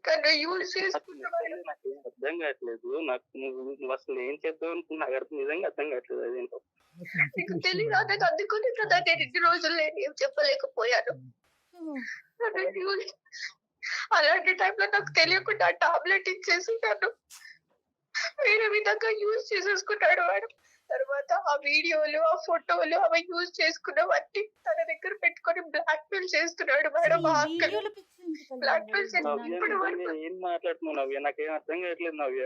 తను యూజ్ చేసుకున్నవాడు. నాకు అర్థం కావట్లేదు. నాకు నువ్వు అసలు ఏం చేద్దాం అనుకున్నా నాకు నిజంగా అర్థం కావట్లేదు. అదేంటో నీకు తెలియదు. నాకు అందుకుని కదా నేను ఇన్ని రోజులు నేను ఏం చెప్పలేకపోయాను. హ్మ్. అలాంటి టైంలో నాకు తెలియకుండా టాబ్లెట్ ఇచ్చేసి నన్ను వేరే విధంగా యూజ్ చేసేసుకున్నాడు వాడు. తర్వాత ఆ వీడియోలు, ఆ ఫోటోలు అవి యూజ్ చేసుకున్నవన్నీ తన దగ్గర పెట్టుకొని బ్లాక్ మెయిల్ చేస్తున్నాడు మేడం. ఆ అంకుల్ వీడియోలు పిచ్చి ఎందుకు బ్లాక్ మెయిల్ కలగండి? నవ్య ఇప్పుడు వరకు నిజంగా ఏం మాట్లాడుతున్నావు నవ్య? నాకేం అర్థం కావట్లేదు నవ్య.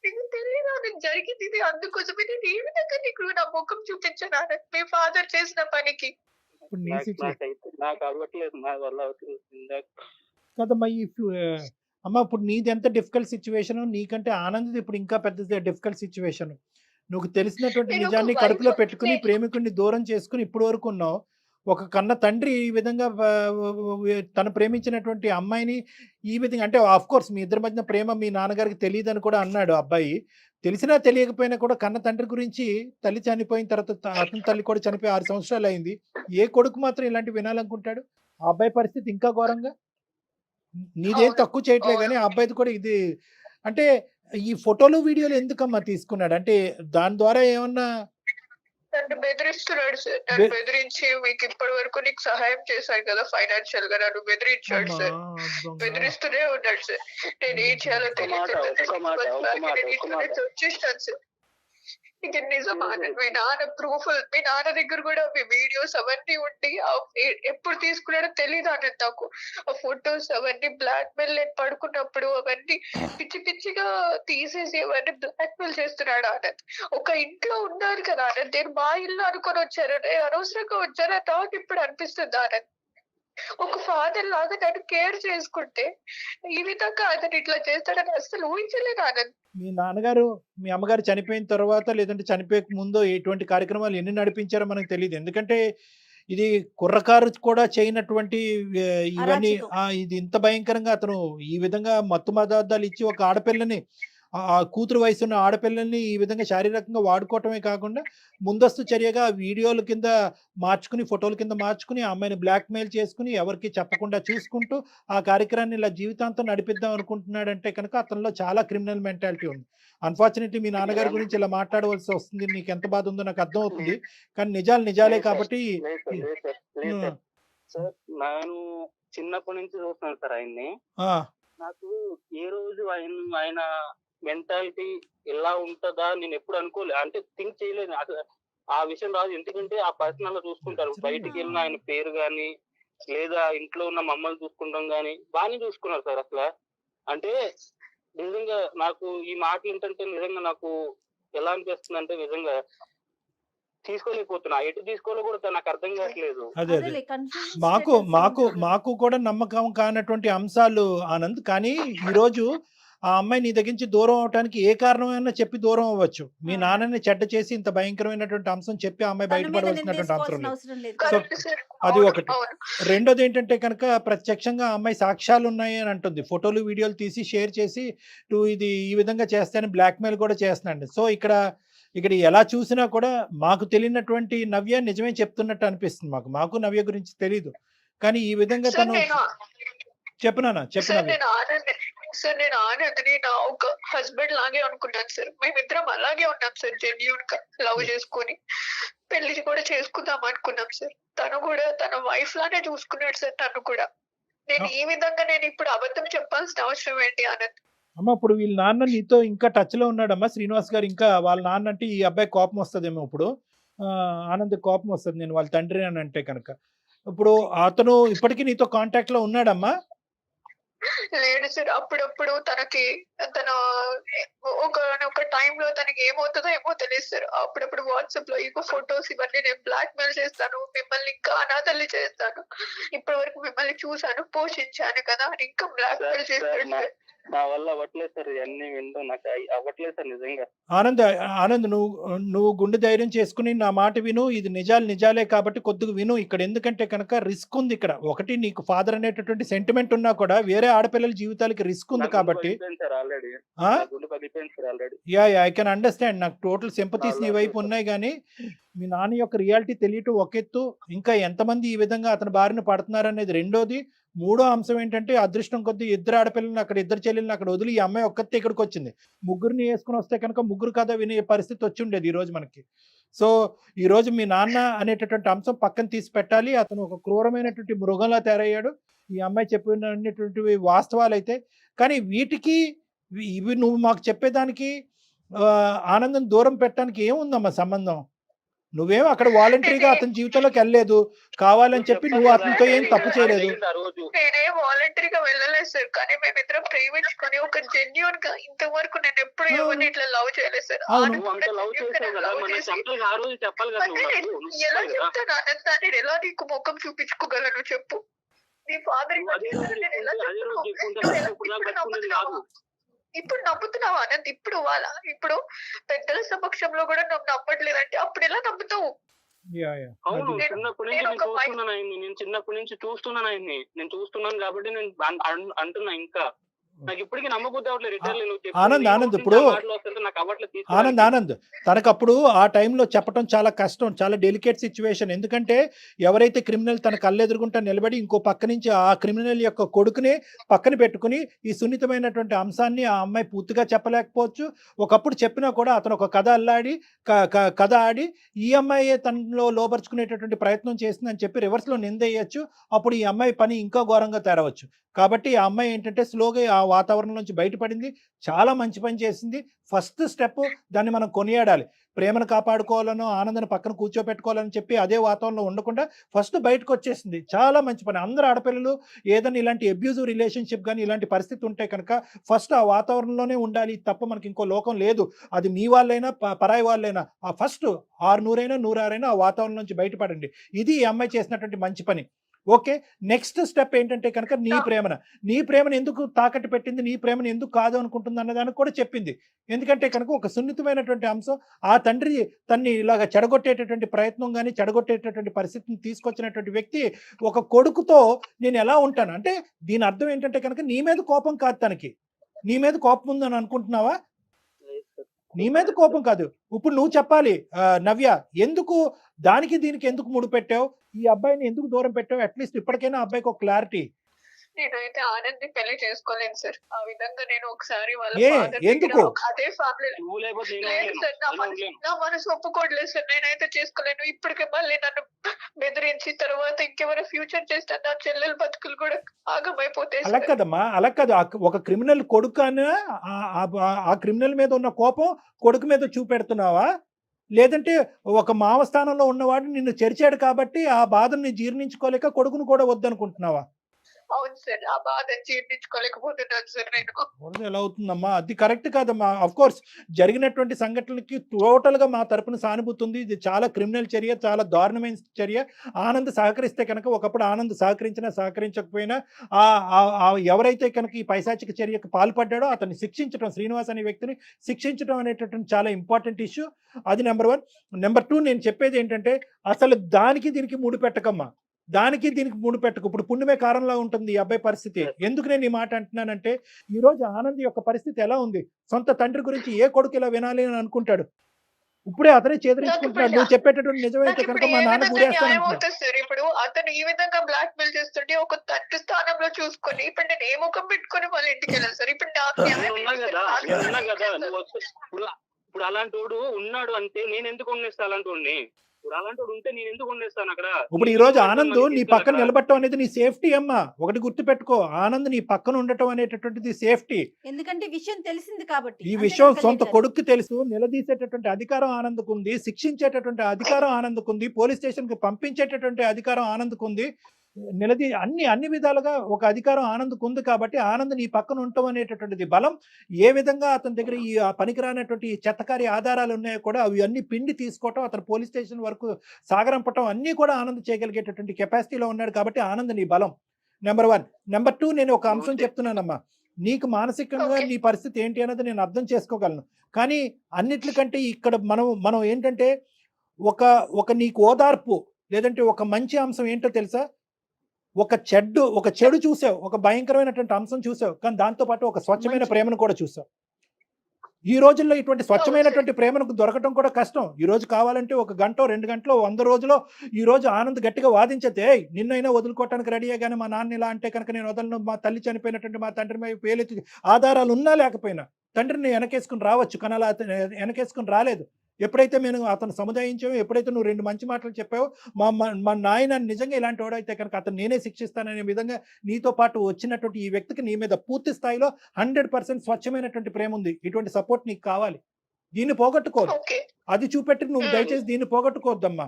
నీకు తెలియదు నాకు జరిగింది ఇది. అందుకోసమే నేను ఏ విధంగా నీకు నా ముఖం చూపించాను మీ ఫాదర్ చేసిన పనికి. ఇప్పుడు నీ సిచ్యువేషన్ నాకు అవ్వట్లేదు, నా వల్ల అవ్వట్లేదు. కదమ్మా. అమ్మ ఇప్పుడు నీది ఎంత డిఫికల్ట్ సిచ్యువేషన్, నీకంటే ఆనంద్ ఇప్పుడు ఇంకా పెద్ద డిఫికల్ట్ సిచ్యువేషన్. నువ్వు తెలిసినటువంటి నేను ఒక నిజాన్ని wife కడుపులో పెట్టుకుని నేను- ప్రేమికుడిని దూరం చేసుకుని ఇప్పటి వరకు ఉన్నావు. ఒక కన్న తండ్రి ఈ విధంగా తను ప్రేమించినటువంటి అమ్మాయిని ఈ విధంగా, అంటే ఆఫ్ కోర్స్ మీ ఇద్దరి మధ్యన ప్రేమ మీ నాన్నగారికి తెలియదని కూడా అన్నాడు అబ్బాయి. తెలిసినా తెలియకపోయినా కూడా కన్న తండ్రి గురించి తల్లి చనిపోయిన తర్వాత అతని తల్లి కూడా చనిపోయి 6 సంవత్సరాలు అయింది. ఏ కొడుకు మాత్రం ఇలాంటి వినాలనుకుంటాడు? ఆ అబ్బాయి పరిస్థితి ఇంకా ఘోరంగా. నీదేం అవును. తక్కువ చేయట్లే అవును. కానీ ఆ అబ్బాయిది కూడా ఇది అంటే ఈ ఫోటోలు వీడియోలు ఎందుకమ్మా తీసుకున్నాడు అంటే దాని ద్వారా ఏమన్నా నన్ను బెదిరిస్తున్నాడు సార్. నన్ను బె- బెదిరించి మీకు ఇప్పటి వరకు నీకు సహాయం చేశాను కదా ఫైనాన్షియల్ గా, నన్ను బెదిరించాడు అమ్మా సార్. దొంగ. బెదిరిస్తూనే ఉన్నాడు సార్. నేను ఏం చేయాలో ఒక మాట తెలియదు. వచ్చేస్తాను సార్. ఇది నిజమా? మీ నాన్న ప్రూఫ్, మీ నాన్న దగ్గర కూడా మీ వీడియోస్ అవన్నీ ఉండి ఎప్పుడు తీసుకున్నాడో తెలియదు ఆనంద్ నాకు. ఆ ఫొటోస్ అవన్నీ బ్లాక్ మెయిల్, నేను పడుకున్నప్పుడు అవన్నీ పిచ్చి పిచ్చిగా తీసేసి అవన్నీ బ్లాక్ మెయిల్ చేస్తున్నాడు ఆనంద్. ఒక ఇంట్లో ఉన్నారు కదా ఆనంద్, నేను మా ఇల్లు అనుకొని వచ్చారు, అనవసరంగా వచ్చారా నాకు ఇప్పుడు అనిపిస్తుంది ఆనంద్. ఒక ఫాదర్ లాగా నన్ను కేర్ చేసుకుంటే ఈ విధంగా అతను ఇట్లా చేస్తాడని అసలు ఊహించలేదు ఆనంద్. మీ నాన్నగారు మీ అమ్మగారు చనిపోయిన తర్వాత లేదంటే చనిపోయక ముందు ఎటువంటి కార్యక్రమాలు ఎన్ని నడిపించారో మనకు తెలియదు ఎందుకంటే ఇది కుర్రకారు కూడా చేయనటువంటి ఇవన్నీ అరాచకం. ఇది ఇంత భయంకరంగా అతను ఈ విధంగా మత్తు పదార్థాలు ఇచ్చి ఒక ఆడపిల్లని ఆ కూతురు వయసున్న ఆడపిల్లల్ని ఈ విధంగా శారీరకంగా వాడుకోవటమే కాకుండా ముందస్తు చర్యగా వీడియోల కింద మార్చుకుని ఫోటోల కింద మార్చుకుని ఆ అమ్మాయిని బ్లాక్మెయిల్ చేసుకుని ఎవరికి చెప్పకుండా చూసుకుంటూ ఆ కార్యక్రమాన్ని ఇలా జీవితాంతం నడిపిద్దాం అనుకుంటున్నాడంటే కనుక అతనిలో చాలా క్రిమినల్ మెంటాలిటీ ఉంది. అన్ఫార్చునేట్లీ మీ నాన్నగారి గురించి ఇలా మాట్లాడవలసి వస్తుంది, నీకు ఎంత బాధ ఉందో నాకు అర్థం అవుతుంది, కానీ నిజాలు నిజాలే కాబట్టి సార్ నేను చిన్నప్పటి నుంచి చూస్తున్నాను సార్ ఆయన్ని. ఆ, నాకు ఏ రోజు ఆయన మెంటాలిటీ ఎలా ఉంటుందా నేను ఎప్పుడు అనుకోలేదు, అంటే థింక్ చేయలేదు అసలు ఆ విషయం రాదు. ఎందుకంటే ఆ పర్సన్ అలా చూసుకుంటారు, బయటికి వెళ్ళిన ఆయన పేరు గాని లేదా ఇంట్లో ఉన్న మమ్మల్ని చూసుకుంటాం గాని బాగానే చూసుకున్నారు సార్. అసలు అంటే నిజంగా నాకు ఈ మాటలు ఏంటంటే నిజంగా నాకు ఎలా అనిపిస్తుంది అంటే నిజంగా తీసుకోలేకపోతున్నా, ఎటు తీసుకోవాలో కూడా నాకు అర్థం కావట్లేదు. అదే అదే మాకు కూడా నమ్మకం కానటువంటి అంశాలు ఆనంద్, కానీ ఈరోజు ఆ అమ్మాయి నీ దగ్గర నుంచి దూరం అవడానికి ఏ కారణమైనా చెప్పి దూరం అవ్వచ్చు. మీ నాన్నని చెడ్డ చేసి ఇంత భయంకరమైనటువంటి అంశం చెప్పి ఆ అమ్మాయి బయటపడవలసినటువంటి అవసరం లేదు. సో అది ఒకటి. రెండోది ఏంటంటే కనుక ప్రత్యక్షంగా ఆ అమ్మాయి సాక్ష్యాలు ఉన్నాయి అని అంటుంది, ఫోటోలు వీడియోలు తీసి షేర్ చేసి నువ్వు ఇది ఈ విధంగా చేస్తానని బ్లాక్మెయిల్ కూడా చేస్తున్నాండి. సో ఇక్కడ ఎలా చూసినా కూడా మాకు తెలియనటువంటి నవ్య నిజమే చెప్తున్నట్టు అనిపిస్తుంది. మాకు నవ్య గురించి తెలీదు, కానీ ఈ విధంగా తను చెప్పనా సార్ నేను ఆనంద్ని నా ఒక హస్బెండ్ లాగే అనుకున్నాను సార్. మేమిద్దరం అలాగే ఉన్నాం సార్, జెన్యూన్ గా లవ్ చేసుకొని పెళ్లి కూడా చేసుకుందాం అనుకున్నాం సార్. తను కూడా తన వైఫ్ లానే చూసుకున్నాడు సార్ నన్ను కూడా. నేను ఈ విధంగా నేను ఇప్పుడు అబద్ధం చెప్పాల్సిన అవసరం ఏంటి ఆనంద్? అమ్మ ఇప్పుడు వీళ్ళ నాన్న నీతో ఇంకా టచ్ లో ఉన్నాడమ్మా శ్రీనివాస్ గారు? ఇంకా వాళ్ళ నాన్న అంటే ఈ అబ్బాయి కోపం వస్తుందేమో ఇప్పుడు, ఆనంద్ కోపం వస్తుంది నేను వాళ్ళ తండ్రి అని అంటే కనుక. ఇప్పుడు అతను ఇప్పటికీ నీతో కాంటాక్ట్ లో ఉన్నాడమ్మా? లేడు సార్. అప్పుడప్పుడు తనకి తన ఒక టైంలో తనకి ఏమవుతుందో ఏమో తెలియదు సార్. అప్పుడప్పుడు వాట్సాప్ లో ఇగో ఫొటోస్ ఇవన్నీ నేను బ్లాక్ మెయిల్ చేస్తాను, మిమ్మల్ని ఇంకా అనాథల్ని చేస్తాను, ఇప్పటి వరకు మిమ్మల్ని చూసాను పోషించాను కదా అని ఇంకా బ్లాక్ మెయిల్ చేస్తాడు సార్. నా వల్ల అవ్వట్లేదు సార్, ఇవన్నీ వింటూ నాకు అవ్వట్లేదు సార్ నిజంగా. ఆనంద్ నువ్వు గుండె ధైర్యం చేసుకుని నా మాట విను, ఇది నిజాలే కాబట్టి కొద్దిగా విను ఇక్కడ. ఎందుకంటే కనుక రిస్క్ ఉంది ఇక్కడ. ఒకటి నీకు ఫాదర్ అనేటటువంటి సెంటిమెంట్ ఉన్నా కూడా వేరే ఆడపిల్లల జీవితాలకి రిస్క్ ఉంది కాబట్టి. ఐ కెన్ అండర్స్టాండ్, నాకు టోటల్ సింపతీస్ నీ వైపు ఉన్నాయి, కానీ మీ నాన్న యొక్క రియాలిటీ తెలియటం ఒక ఎత్తు, ఇంకా ఎంతమంది ఈ విధంగా అతని బారిన పడుతున్నారు అనేది రెండోది. మూడో అంశం ఏంటంటే అదృష్టం కొద్దీ ఇద్దరు ఆడపిల్లలను అక్కడ, ఇద్దరు చెల్లెలను అక్కడ వదిలి ఈ అమ్మాయి ఒక్కతే ఇక్కడికి వచ్చింది. ముగ్గురిని వేసుకుని వస్తే కనుక ముగ్గురు కథ వినే పరిస్థితి వచ్చి ఉండేది ఈ రోజు మనకి. సో ఈ రోజు మీ నాన్న అనేటటువంటి అంశం పక్కన తీసి పెట్టాలి. అతను ఒక క్రూరమైనటువంటి మృగంలా తయారయ్యాడు. ఈ అమ్మాయి చెప్పినటువంటివి వాస్తవాలు అయితే, కానీ వీటికి ఇవి నువ్వు మాకు చెప్పేదానికి ఆనందం దూరం పెట్టడానికి ఏముందమ్మా సంబంధం? నువ్వేం అక్కడ వాలంటరీగా అతని జీవితంలోకి వెళ్ళలేదు, కావాలని చెప్పి నువ్వు అతనితో ఏం తప్పు చేయలేదు. నేనే వాలంటరీగా వెళ్ళలేదు సార్, కానీ మేమిద్దరం ప్రేమించుకొని ఒక జెన్యూన్ గా ఇంతవరకు నేను ఎప్పుడు ఎవరిని ఇట్లా లవ్ చేయలేదు సార్. ఎలా చెప్తాను ఆనందాన్ని, ఎలా నీకు ముఖం చూపించుకోగలను చెప్పు? నీ ఫాదర్ ఇప్పుడు నమ్ముతున్నావు ఆనంద్? ఇప్పుడు పెద్దల సమక్షంలో కూడా నువ్వు నమ్మట్లేదంటే అప్పుడు ఎలా నమ్ముతావు? అవును, చిన్నప్పటి నుంచి నేను చూస్తున్నాను ఆయన్ని, నేను చిన్నప్పటి నుంచి చూస్తున్నాను ఆయన్ని, నేను చూస్తున్నాను కాబట్టి నేను అంటున్నా ఇంకా నాకు ఇప్పటికీ నమ్మబుద్ధి అవ్వట్లేదు. రిటర్న్ నువ్వు చెప్పిన ఆనంద్ నీ ఆనంద్ నోటి నుంచి ఇప్పుడు ఆ మాటలు వస్తుంటే నాకు అవ్వట్లేదు ఆనంద్ తీసుకోవడానికి. ఆనంద్ తనకప్పుడు ఆ టైంలో చెప్పడం చాలా కష్టం, చాలా డెలికేట్ సిచ్యువేషన్. ఎందుకంటే ఎవరైతే క్రిమినల్ తన కళ్ళెదురుగుంటా నిలబడి ఇంకో పక్క నుంచి ఆ క్రిమినల్ యొక్క కొడుకుని పక్కన పెట్టుకుని ఈ సున్నితమైనటువంటి అంశాన్ని ఆ అమ్మాయి పూర్తిగా చెప్పలేకపోవచ్చు. ఒకప్పుడు చెప్పినా కూడా అతను ఒక కథ అల్లాడి కథ ఆడి ఈ అమ్మాయి తనలో లోపరుచుకునేటటువంటి ప్రయత్నం చేసిందని చెప్పి రివర్స్లో నిందేయచ్చు. అప్పుడు ఈ అమ్మాయి పని ఇంకా ఘోరంగా తేరవచ్చు. కాబట్టి ఆ అమ్మాయి ఏంటంటే స్లోగా ఆ వాతావరణం నుంచి బయటపడింది. చాలా మంచి పని చేసింది. ఫస్ట్ స్టెప్ దాన్ని మనం కొనియాడాలి. ప్రేమను కాపాడుకోవాలనో ఆనందాన్ని పక్కన కూర్చోపెట్టుకోవాలని చెప్పి అదే వాతావరణంలో ఉండకుండా ఫస్ట్ బయటకు వచ్చేసింది. చాలా మంచి పని. అందరు ఆడపిల్లలు ఏదైనా ఇలాంటి అబ్యూజివ్ రిలేషన్షిప్ కానీ ఇలాంటి పరిస్థితి ఉంటే కనుక ఫస్ట్ ఆ వాతావరణంలోనే ఉండాలి తప్ప మనకి ఇంకో లోకం లేదు. అది మీ వాళ్ళైనా పరాయి వాళ్ళైనా ఆ ఫస్ట్ 600 106 ఆ వాతావరణం నుంచి బయటపడండి. ఇది ఈ అమ్మాయి చేసినటువంటి మంచి పని. ఓకే, నెక్స్ట్ స్టెప్ ఏంటంటే కనుక నీ ప్రేమను ఎందుకు తాకట్టు పెట్టింది, నీ ప్రేమను ఎందుకు కాదు అనుకుంటుంది అన్నదానికి కూడా చెప్పింది. ఎందుకంటే కనుక ఒక సున్నితమైనటువంటి అంశం ఆ తండ్రి తన్ని ఇలాగ చెడగొట్టేటటువంటి ప్రయత్నం కానీ చెడగొట్టేటటువంటి పరిస్థితిని తీసుకొచ్చినటువంటి వ్యక్తి ఒక కొడుకుతో నేను ఎలా ఉంటాను అంటే దీని అర్థం ఏంటంటే కనుక నీ మీద కోపం కాదు తనకి. నీ మీద కోపం ఉందని అనుకుంటున్నావా? నీ మీద కోపం కాదు. ఇప్పుడు నువ్వు చెప్పాలి నవ్య, ఎందుకు దానికి దీనికి ఎందుకు ముడిపెట్టావు, ఈ అబ్బాయిని ఎందుకు దూరం పెట్టావు? అట్లీస్ట్ ఇప్పటికైనా అబ్బాయికి ఒక క్లారిటీ. నేనైతే ఆనంద్ని పెళ్లి చేసుకోలేను సార్. ఆ విధంగా నేను ఒకసారి వాళ్ళ ఏ father దగ్గర ఎందుకు? అదే ఫ్యామిలీ నువ్వు లేకపోతే నేను లేదు ఉండలేను. సార్, నా మనసు ఒప్పుకోవట్లేదు సార్. నేనైతే చేసుకోలేను. ఇప్పటికే మళ్ళీ నన్ను బెదిరించి తర్వాత ఇంకెవరో ఫ్యూచర్ చేస్తే నా చెల్లెల బతుకులు కూడా ఆగమైపోతాయి అలా సార్. కదమ్మా, అలా కాదు. ఒక క్రిమినల్ కొడుకు అని ఆ క్రిమినల్ మీద ఉన్న కోపం కొడుకు మీద చూపెడుతున్నావా? లేదంటే ఒక మావ స్థానంలో ఉన్నవాడు నిన్ను చెరిచాడు కాబట్టి ఆ బాధని జీర్ణించుకోలేక కొడుకును కూడా వద్దనుకుంటున్నావా? అవును సార్, ఆ బాధ జీర్ణించుకోలేకపోతున్నాను సార్ నేను. ఎలా అవుతుందమ్మా? అది కరెక్ట్ కాదమ్మా. అఫ్ కోర్స్ జరిగినటువంటి సంఘటనలకి టోటల్ గా మా తరపున సానుభూతి ఉంది. ఇది చాలా క్రిమినల్ చర్య, చాలా దారుణమైన చర్య. ఆనంద్ సహకరిస్తే కనుక ఒకప్పుడు ఆనంద్ సహకరించినా సహకరించకపోయినా ఎవరైతే కనుక ఈ పైశాచిక చర్యకు పాల్పడ్డాడో అతన్ని శిక్షించడం, శ్రీనివాస్ అనే వ్యక్తిని శిక్షించడం అనేటటువంటి చాలా ఇంపార్టెంట్ ఇష్యూ. అది నెంబర్ 1. నెంబర్ 2, నేను చెప్పేది ఏంటంటే అసలు దానికి దీనికి ముడిపెట్టకమ్మా. దానికి దీనికి ముడిపెట్టకు. ఇప్పుడు పుణ్యమే కారణంలా ఉంటుంది ఈ అబ్బాయి పరిస్థితి. ఎందుకు నేను ఈ మాట అంటున్నానంటే ఈ రోజు ఆనంద్ యొక్క పరిస్థితి ఎలా ఉంది? సొంత తండ్రి గురించి ఏ కొడుకు ఇలా వినాలి అని అనుకుంటాడు? ఇప్పుడే అతనే చేదరించుకుంటున్నాడు. నువ్వు చెప్పేటటువంటి నిజమైతే కనుక మా నాన్న గురేస్తాను. సార్ ఇప్పుడు అతను ఈ విధంగా బ్లాక్ మెయిల్ చేస్తుంటే ఒక తండ్రి స్థానంలో చూసుకొని ఇప్పుడు నేను ఏ ముఖం పెట్టుకొని వాళ్ళ ఇంటికి వెళ్ళాలి సార్? ఇప్పుడు నాకు నేను ఉన్నా కదా, నువ్వు ఇప్పుడు అలాంటి వాడు ఉన్నాడు అంటే నేను ఎందుకు ఉండేస్తా అలాంటి వాడిని? ఇప్పుడు అలాంటి వాడు ఉంటే నేను ఎందుకు ఉండేస్తాను అక్కడ? ఇప్పుడు ఈ రోజు ఆనంద్ నీ పక్కన నిలబడటం అనేది నీ సేఫ్టీ అమ్మా. ఒకటి గుర్తు పెట్టుకో, ఆనంద్ నీ పక్కన ఉండటం అనేటటువంటిది సేఫ్టీ. ఎందుకంటే విషయం తెలిసింది కాబట్టి. ఈ విషయం సొంత కొడుకు తెలుసు. నిలదీసేటటువంటి అధికారం ఆనంద్కు ఉంది, శిక్షించేటటువంటి అధికారం ఆనంద్కు ఉంది, పోలీస్ స్టేషన్ కి పంపించేటటువంటి అధికారం ఆనంద్కు ఉంది. అన్ని విధాలుగా ఒక అధికారం ఆనంద్కు ఉంది. కాబట్టి ఆనంద్ నీ పక్కన ఉండటం అనేటటువంటిది బలం. ఏ విధంగా అతని దగ్గర ఈ పనికిరానటువంటి చెత్తకారి ఆధారాలు ఉన్నాయో కూడా అవి అన్ని పిండి తీసుకోవటం, అతను పోలీస్ స్టేషన్ వరకు సాగరంపటం అన్నీ కూడా ఆనంద్ చేయగలిగేటటువంటి కెపాసిటీలో ఉన్నాడు. కాబట్టి ఆనంద్ నీ బలం నెంబర్ 1. నెంబర్ 2, నేను ఒక అంశం చెప్తున్నానమ్మా. నీకు మానసికంగా నీ పరిస్థితి ఏంటి అన్నది నేను అర్థం చేసుకోగలను. కానీ అన్నిట్లకంటే ఇక్కడ మనం ఏంటంటే ఒక నీకు ఓదార్పు లేదంటే ఒక మంచి అంశం ఏంటో తెలుసా? ఒక చెడు చూసావు, ఒక భయంకరమైనటువంటి అంశం చూసావు, కానీ దాంతోపాటు ఒక స్వచ్ఛమైన ప్రేమను కూడా చూసావు. ఈ రోజుల్లో ఇటువంటి స్వచ్ఛమైనటువంటి ప్రేమను దొరకటం కూడా కష్టం. ఈ రోజు కావాలంటే 1 గంట 2 గంటలో 100 రోజులో ఈ రోజు ఆనంద్ గట్టిగా వాదించతే నిన్నైనా వదులుకోవటానికి రెడీయే, కానీ మా నాన్న ఇలా అంటే కనుక నేను వదలను, మా తల్లి చనిపోయినటువంటి మా తండ్రి మీద పేలెత్తి ఆధారాలు ఉన్నా లేకపోయినా తండ్రిని వెనకేసుకుని రావచ్చు, కానీ అలా వెనకేసుకుని రాలేదు. ఎప్పుడైతే నేను అతను సముదాయించావో, ఎప్పుడైతే నువ్వు 2 మంచి మాటలు చెప్పావో, మా నాయన నిజంగా ఇలాంటి వాడైతే కనుక అతను నేనే శిక్షిస్తాననే విధంగా నీతో పాటు వచ్చినటువంటి ఈ వ్యక్తికి నీ మీద పూర్తి స్థాయిలో 100% స్వచ్ఛమైనటువంటి ప్రేమ ఉంది. ఇటువంటి సపోర్ట్ నీకు కావాలి. దీన్ని పోగొట్టుకోదు. అది చూపెట్టి నువ్వు దయచేసి దీన్ని పోగొట్టుకోవద్దమ్మా.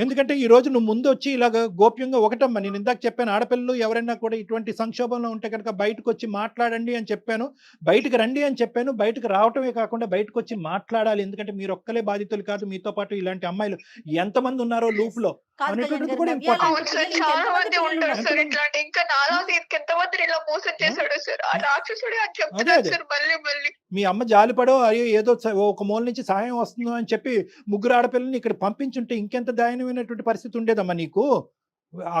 ఎందుకంటే ఈ రోజు నువ్వు ముందు వచ్చి ఇలాగ గోప్యంగా ఒకటమ్మా, నేను ఇందాక చెప్పాను, ఆడపిల్లలు ఎవరైనా కూడా ఇటువంటి సంక్షోభంలో ఉంటే కనుక బయటకు వచ్చి మాట్లాడండి అని చెప్పాను, బయటకు రండి అని చెప్పాను. బయటకు రావటమే కాకుండా బయటకు వచ్చి మాట్లాడాలి. ఎందుకంటే మీరు ఒక్కలే బాధితులు కాదు, మీతో పాటు ఇలాంటి అమ్మాయిలు ఎంతమంది ఉన్నారో లూప్ లో అనేటువంటిది కూడా ఇంపార్టెంట్. మీ అమ్మ జాలిపడో అయ్యో ఏదో ఒక మూల నుంచి సహాయం వస్తుందో అని చెప్పి 3 ఆడపిల్లల్ని ఇక్కడ పంపించుంటే ఇంకెంత దయనీయమైనటువంటి పరిస్థితి ఉండేదమ్మా నీకు.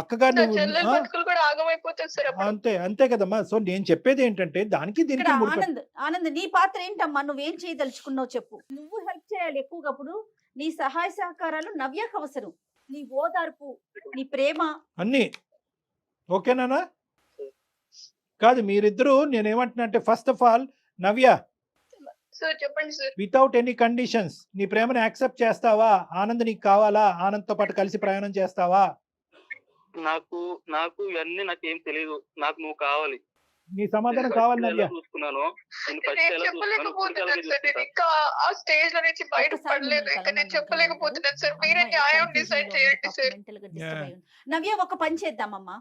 అక్కగా నా నువ్వు చెల్లెల బతుకులు కూడా ఆగమైపోతుంది సార్ అప్పుడు. అంతే అంతే కదమ్మా. సో నేను చెప్పేది ఏంటంటే దానికి ఇక్కడ దీనికి ముడిపెట్ట. ఆనంద్ నీ పాత్ర ఏంటమ్మా? నువ్వేం చేయదలుచుకున్నావు చెప్పు. నువ్వు హెల్ప్ చేయాలి ఎక్కువగా. అప్పుడు నీ సహాయ సహకారాలు నవ్యకు అవసరం. నీ ఓదార్పు, నీ ప్రేమ. అన్నీ ఓకేనా? కాదు మీరిద్దరూ నేనేమంటున్నా అంటే first of all Navya, sir చెప్పండి సార్. వితౌట్ ఎనీ కండిషన్స్ నీ ప్రేమను యాక్సెప్ట్ చేస్తావా? ఆనంద్ నీకు కావాలా? ఆనంద్తో పాటు కలిసి ప్రయాణం చేస్తావా? నాకు ఇవన్నీ నాకేం తెలియదు. నాకు నువ్వు కావాలి. నీ సమాధానం కావాలి నవ్య. చూసుకున్నాను నేను ఫస్ట్ నేను ఎలా చూసుకున్నాను చెప్పలేకపోతున్నాను సార్. నేను ఇంకా ఆ స్టేజ్ లో నుంచి బయట పడలేదు. ఇంకా నేను చెప్పలేకపోతున్నాను సార్. మీరే న్యాయం డిసైడ్ చేయండి సార్. నవ్య ఒక పని చేద్దామమ్మా.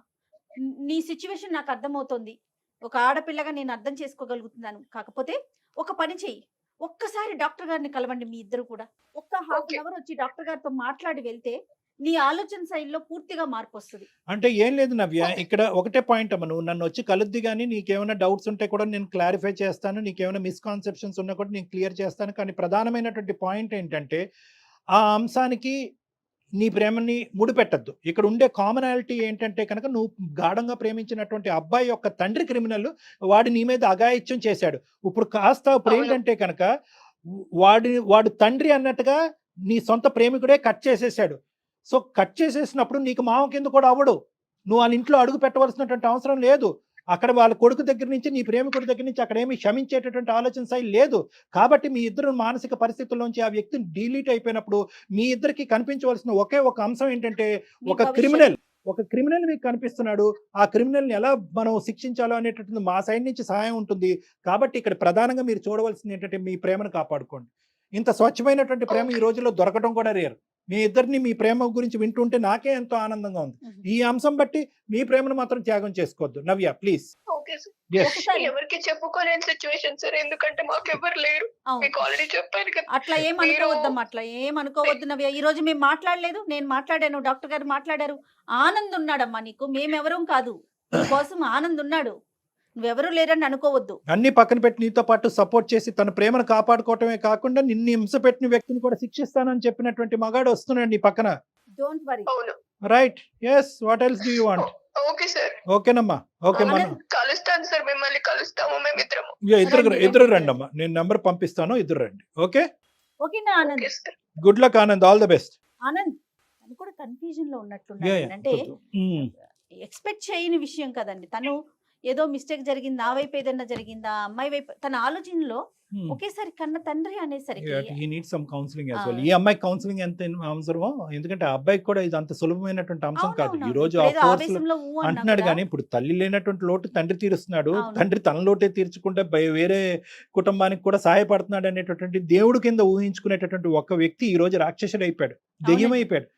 నీ సిచ్యువేషన్ నాకు అర్థమవుతోంది. ఒక ఆడపిల్లగా నేను అర్థం చేసుకోగలుగుతున్నాను. కాకపోతే ఒక పని చెయ్యి, ఒక్కసారి డాక్టర్ గారిని కలవండి. మీ ఇద్దరు కూడా ఒక్క హాఫ్ అన్ అవర్ వచ్చి డాక్టర్ గారితో మాట్లాడి వెళ్తే నీ ఆలోచన శైలిలో పూర్తిగా మార్పు వస్తుంది. అంటే ఏం లేదు నవ్య, ఇక్కడ ఒకటే పాయింట్ అమ్మ, నువ్వు నన్ను వచ్చి కలుద్ది కానీ నీకేమైనా డౌట్స్ ఉంటే కూడా నేను క్లారిఫై చేస్తాను, నీకేమైనా మిస్కాన్సెప్షన్స్ ఉన్నా కూడా నేను క్లియర్ చేస్తాను. కానీ ప్రధానమైనటువంటి పాయింట్ ఏంటంటే ఆ అంశానికి నీ ప్రేమని ముడిపెట్టద్దు. ఇక్కడ ఉండే కామనాలిటీ ఏంటంటే కనుక నువ్వు గాఢంగా ప్రేమించినటువంటి అబ్బాయి యొక్క తండ్రి క్రిమినల్, వాడు నీ మీద అఘాయిత్యం చేశాడు. ఇప్పుడు ఇప్పుడు ఏంటంటే కనుక వాడు తండ్రి అన్నట్టుగా నీ సొంత ప్రేమికుడే కట్ చేసేసాడు. సో కట్ చేసేసినప్పుడు నీకు మామ కింద కూడా అవ్వడు. నువ్వు వాళ్ళ ఇంట్లో అడుగు పెట్టవలసినటువంటి అవసరం లేదు. అక్కడ వాళ్ళ కొడుకు దగ్గర నుంచి నీ ప్రేమికుడి దగ్గర నుంచి అక్కడ ఏమి క్షమించేటటువంటి ఆలోచన శైలి లేదు. కాబట్టి మీ ఇద్దరు మానసిక పరిస్థితుల్లోంచి ఆ వ్యక్తి డిలీట్ అయిపోయినప్పుడు మీ ఇద్దరికి కనిపించవలసిన ఒకే ఒక అంశం ఏంటంటే ఒక క్రిమినల్ మీకు కనిపిస్తున్నాడు. ఆ క్రిమినల్ని ఎలా మనం శిక్షించాలో అనేటటువంటి మా సైడ్ నుంచి సహాయం ఉంటుంది. కాబట్టి ఇక్కడ ప్రధానంగా మీరు చూడవలసింది ఏంటంటే మీ ప్రేమను కాపాడుకోండి. ఇంత స్వచ్ఛమైనటువంటి ప్రేమ ఈ రోజుల్లో దొరకడం కూడా రేర్. మీ ఇద్దరిని మీ ప్రేమ గురించి వింటుంటే నాకే ఎంతో ఆనందంగా ఉంది. ఈ అంశం బట్టి మీ ప్రేమను మాత్రం త్యాగం చేసుకోవద్దు నవ్య, ప్లీజ్. Okay sir. ఎవరికి చెప్పుకోలేని సిచ్యువేషన్ సార్. ఎందుకంటే మాకు ఎవరు లేరు. మీకు ఆల్రెడీ చెప్పాను కదా. అట్లా ఏమనుకోవద్దమ్మా, అట్లా ఏమనుకోవద్దు నవ్య. ఈ రోజు మేము మాట్లాడలేదు, నేను మాట్లాడాను, డాక్టర్ గారు మాట్లాడారు. ఆనంద్ ఉన్నాడమ్మా నీకు, మేమెవరం కాదు. నీకోసం ఆనంద్ ఉన్నాడు, నువ్వెవరూ లేరని అనుకోవద్దు. అన్ని పక్కన పెట్టి నీతో పాటు సపోర్ట్ చేసి తన ప్రేమను కాపాడుకోవటమే కాకుండా నిన్ను హింస పెట్టిన వ్యక్తిని కూడా శిక్షిస్తానని చెప్పినటువంటి మగాడు వస్తున్నాడు నీ పక్కన. Don't worry. Right? Yes. What else do you want? Okay sir. ఓకేనమ్మా. ఓకే మనం కలుస్తాను సార్. మిమ్మల్ని కలుస్తాము మేమిద్దరము. ఇద్దరు రండి అమ్మా, నేను నంబర్ పంపిస్తాను, ఇద్దరు రండి. ఓకే ఓకేనా Anand? Good luck Anand, all the best. Anand తను కూడా కన్ఫ్యూజన్ లో ఉన్నట్టున్నాడు. అంటే ఎక్స్పెక్ట్ చేయని విషయం కదండి. తను ఏదో మిస్టేక్ జరిగింది, నా వైపు ఏదైనా జరిగిందా, అమ్మాయి వైపు, తన ఆలోచనలో ఒకేసారి కన్న తండ్రి అనేసరికి ఈ అమ్మాయి కౌన్సిలింగ్ ఎంత అవసరమో, ఎందుకంటే ఆ అబ్బాయికి కూడా ఇది అంత సులభమైనటువంటి అంశం కాదు. ఈ రోజు అంటున్నాడు కానీ ఇప్పుడు తల్లి లేనటువంటి లోటు తండ్రి తీరుస్తున్నాడు. తండ్రి తన లోటే తీర్చుకుంటే వేరే కుటుంబానికి కూడా సహాయపడుతున్నాడు అనేటటువంటి దేవుడు కింద ఊహించుకునేటటువంటి ఒక వ్యక్తి ఈ రోజు రాక్షసుడు అయిపోయాడు, దెయ్యం అయిపోయాడు.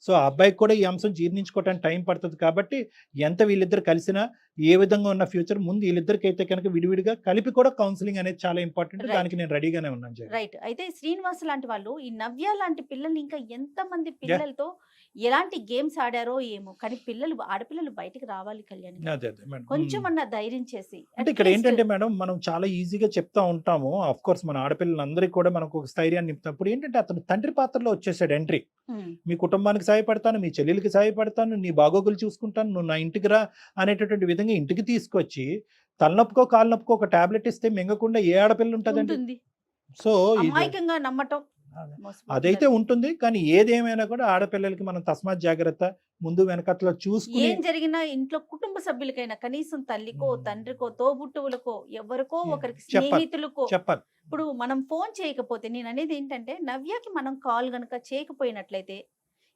సో ఆ అబ్బాయికి కూడా ఈ అంశం జీర్ణించుకోవడానికి టైం పడుతుంది. కాబట్టి ఎంత వీళ్ళిద్దరు కలిసినా ఏ విధంగా ఉన్న ఫ్యూచర్ ముందు వీళ్ళిద్దరికి అయితే కనుక విడివిడిగా కలిపి కూడా కౌన్సిలింగ్ అనేది చాలా ఇంపార్టెంట్. దానికి నేను రెడీగానే ఉన్నాను. రైట్. అయితే శ్రీనివాస్ లాంటి వాళ్ళు ఈ నవ్య లాంటి పిల్లల్ని ఇంకా ఎంత మంది పిల్లలతో ఎలాంటి గేమ్స్ ఆడారో ఏమో, కానీ ఆడపిల్లలు బయటికి రావాలి కళ్యాణ్, కొంచెం అన్న ధైర్యం చేసి. అంటే ఇక్కడ ఏంటంటే మేడం, మనం చాలా ఈజీగా చెప్తా ఉంటాము. ఆఫ్ కోర్స్ మన ఆడపిల్లలందరికీ కూడా మనకు ఒక స్థైర్యాన్ని నింపుతాం. ఏంటంటే అతను తండ్రి పాత్రలో వచ్చేసాడు ఎంట్రీ. మీ కుటుంబానికి సహాయపడతాను, మీ చెల్లెలకి సహాయపడతాను, నీ బాగోగులు చూసుకుంటాను, నువ్వు నా ఇంటికి రా అనేటటువంటి విధంగా ఇంటికి తీసుకొచ్చి తలనొప్పుకో కాలు నొప్పుకో ఒక టాబ్లెట్ ఇస్తే మింగకుండా ఏ ఆడపిల్ల ఉంటదండి? సో అమాయకంగా నమ్మటం అదైతే ఉంటుంది. కానీ ఏదేమైనా కూడా ఆడపిల్లలకి మనం తస్మాత్ జాగ్రత్త, ముందు వెనకట్లో చూసుకుని ఏం జరిగినా ఇంట్లో కుటుంబ సభ్యులకైనా కనీసం తల్లికో తండ్రికో తోబుట్టువులకో ఎవరికో ఒకరికి స్నేహితులకో చెప్పాలి. ఇప్పుడు మనం ఫోన్ చేయకపోతే, నేను అనేది ఏంటంటే నవ్యకి మనం కాల్ గనుక చేయకపోయినట్లయితే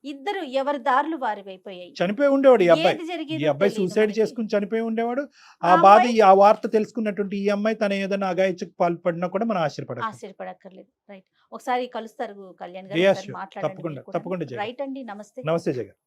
ఇద్దరు ఎవరి దారులు వారి అయిపోయాయి. చనిపోయి ఉండేవాడు ఈ అబ్బాయి సూసైడ్ చేసుకుని చనిపోయి ఉండేవాడు. ఆ బాధ ఆ వార్త తెలుసుకున్నటువంటి ఈ అమ్మాయి తన ఏదైనా అగాయత్యకు పాల్పడినా కూడా మనం ఆశ్చర్యపడక్కర్లేదు. రైట్. ఒకసారి కలుస్తారు కళ్యాణ్ గారు, మాట్లాడండి. తప్పకుండా. రైట్ అండి. నమస్తే. నమస్తే జగన్.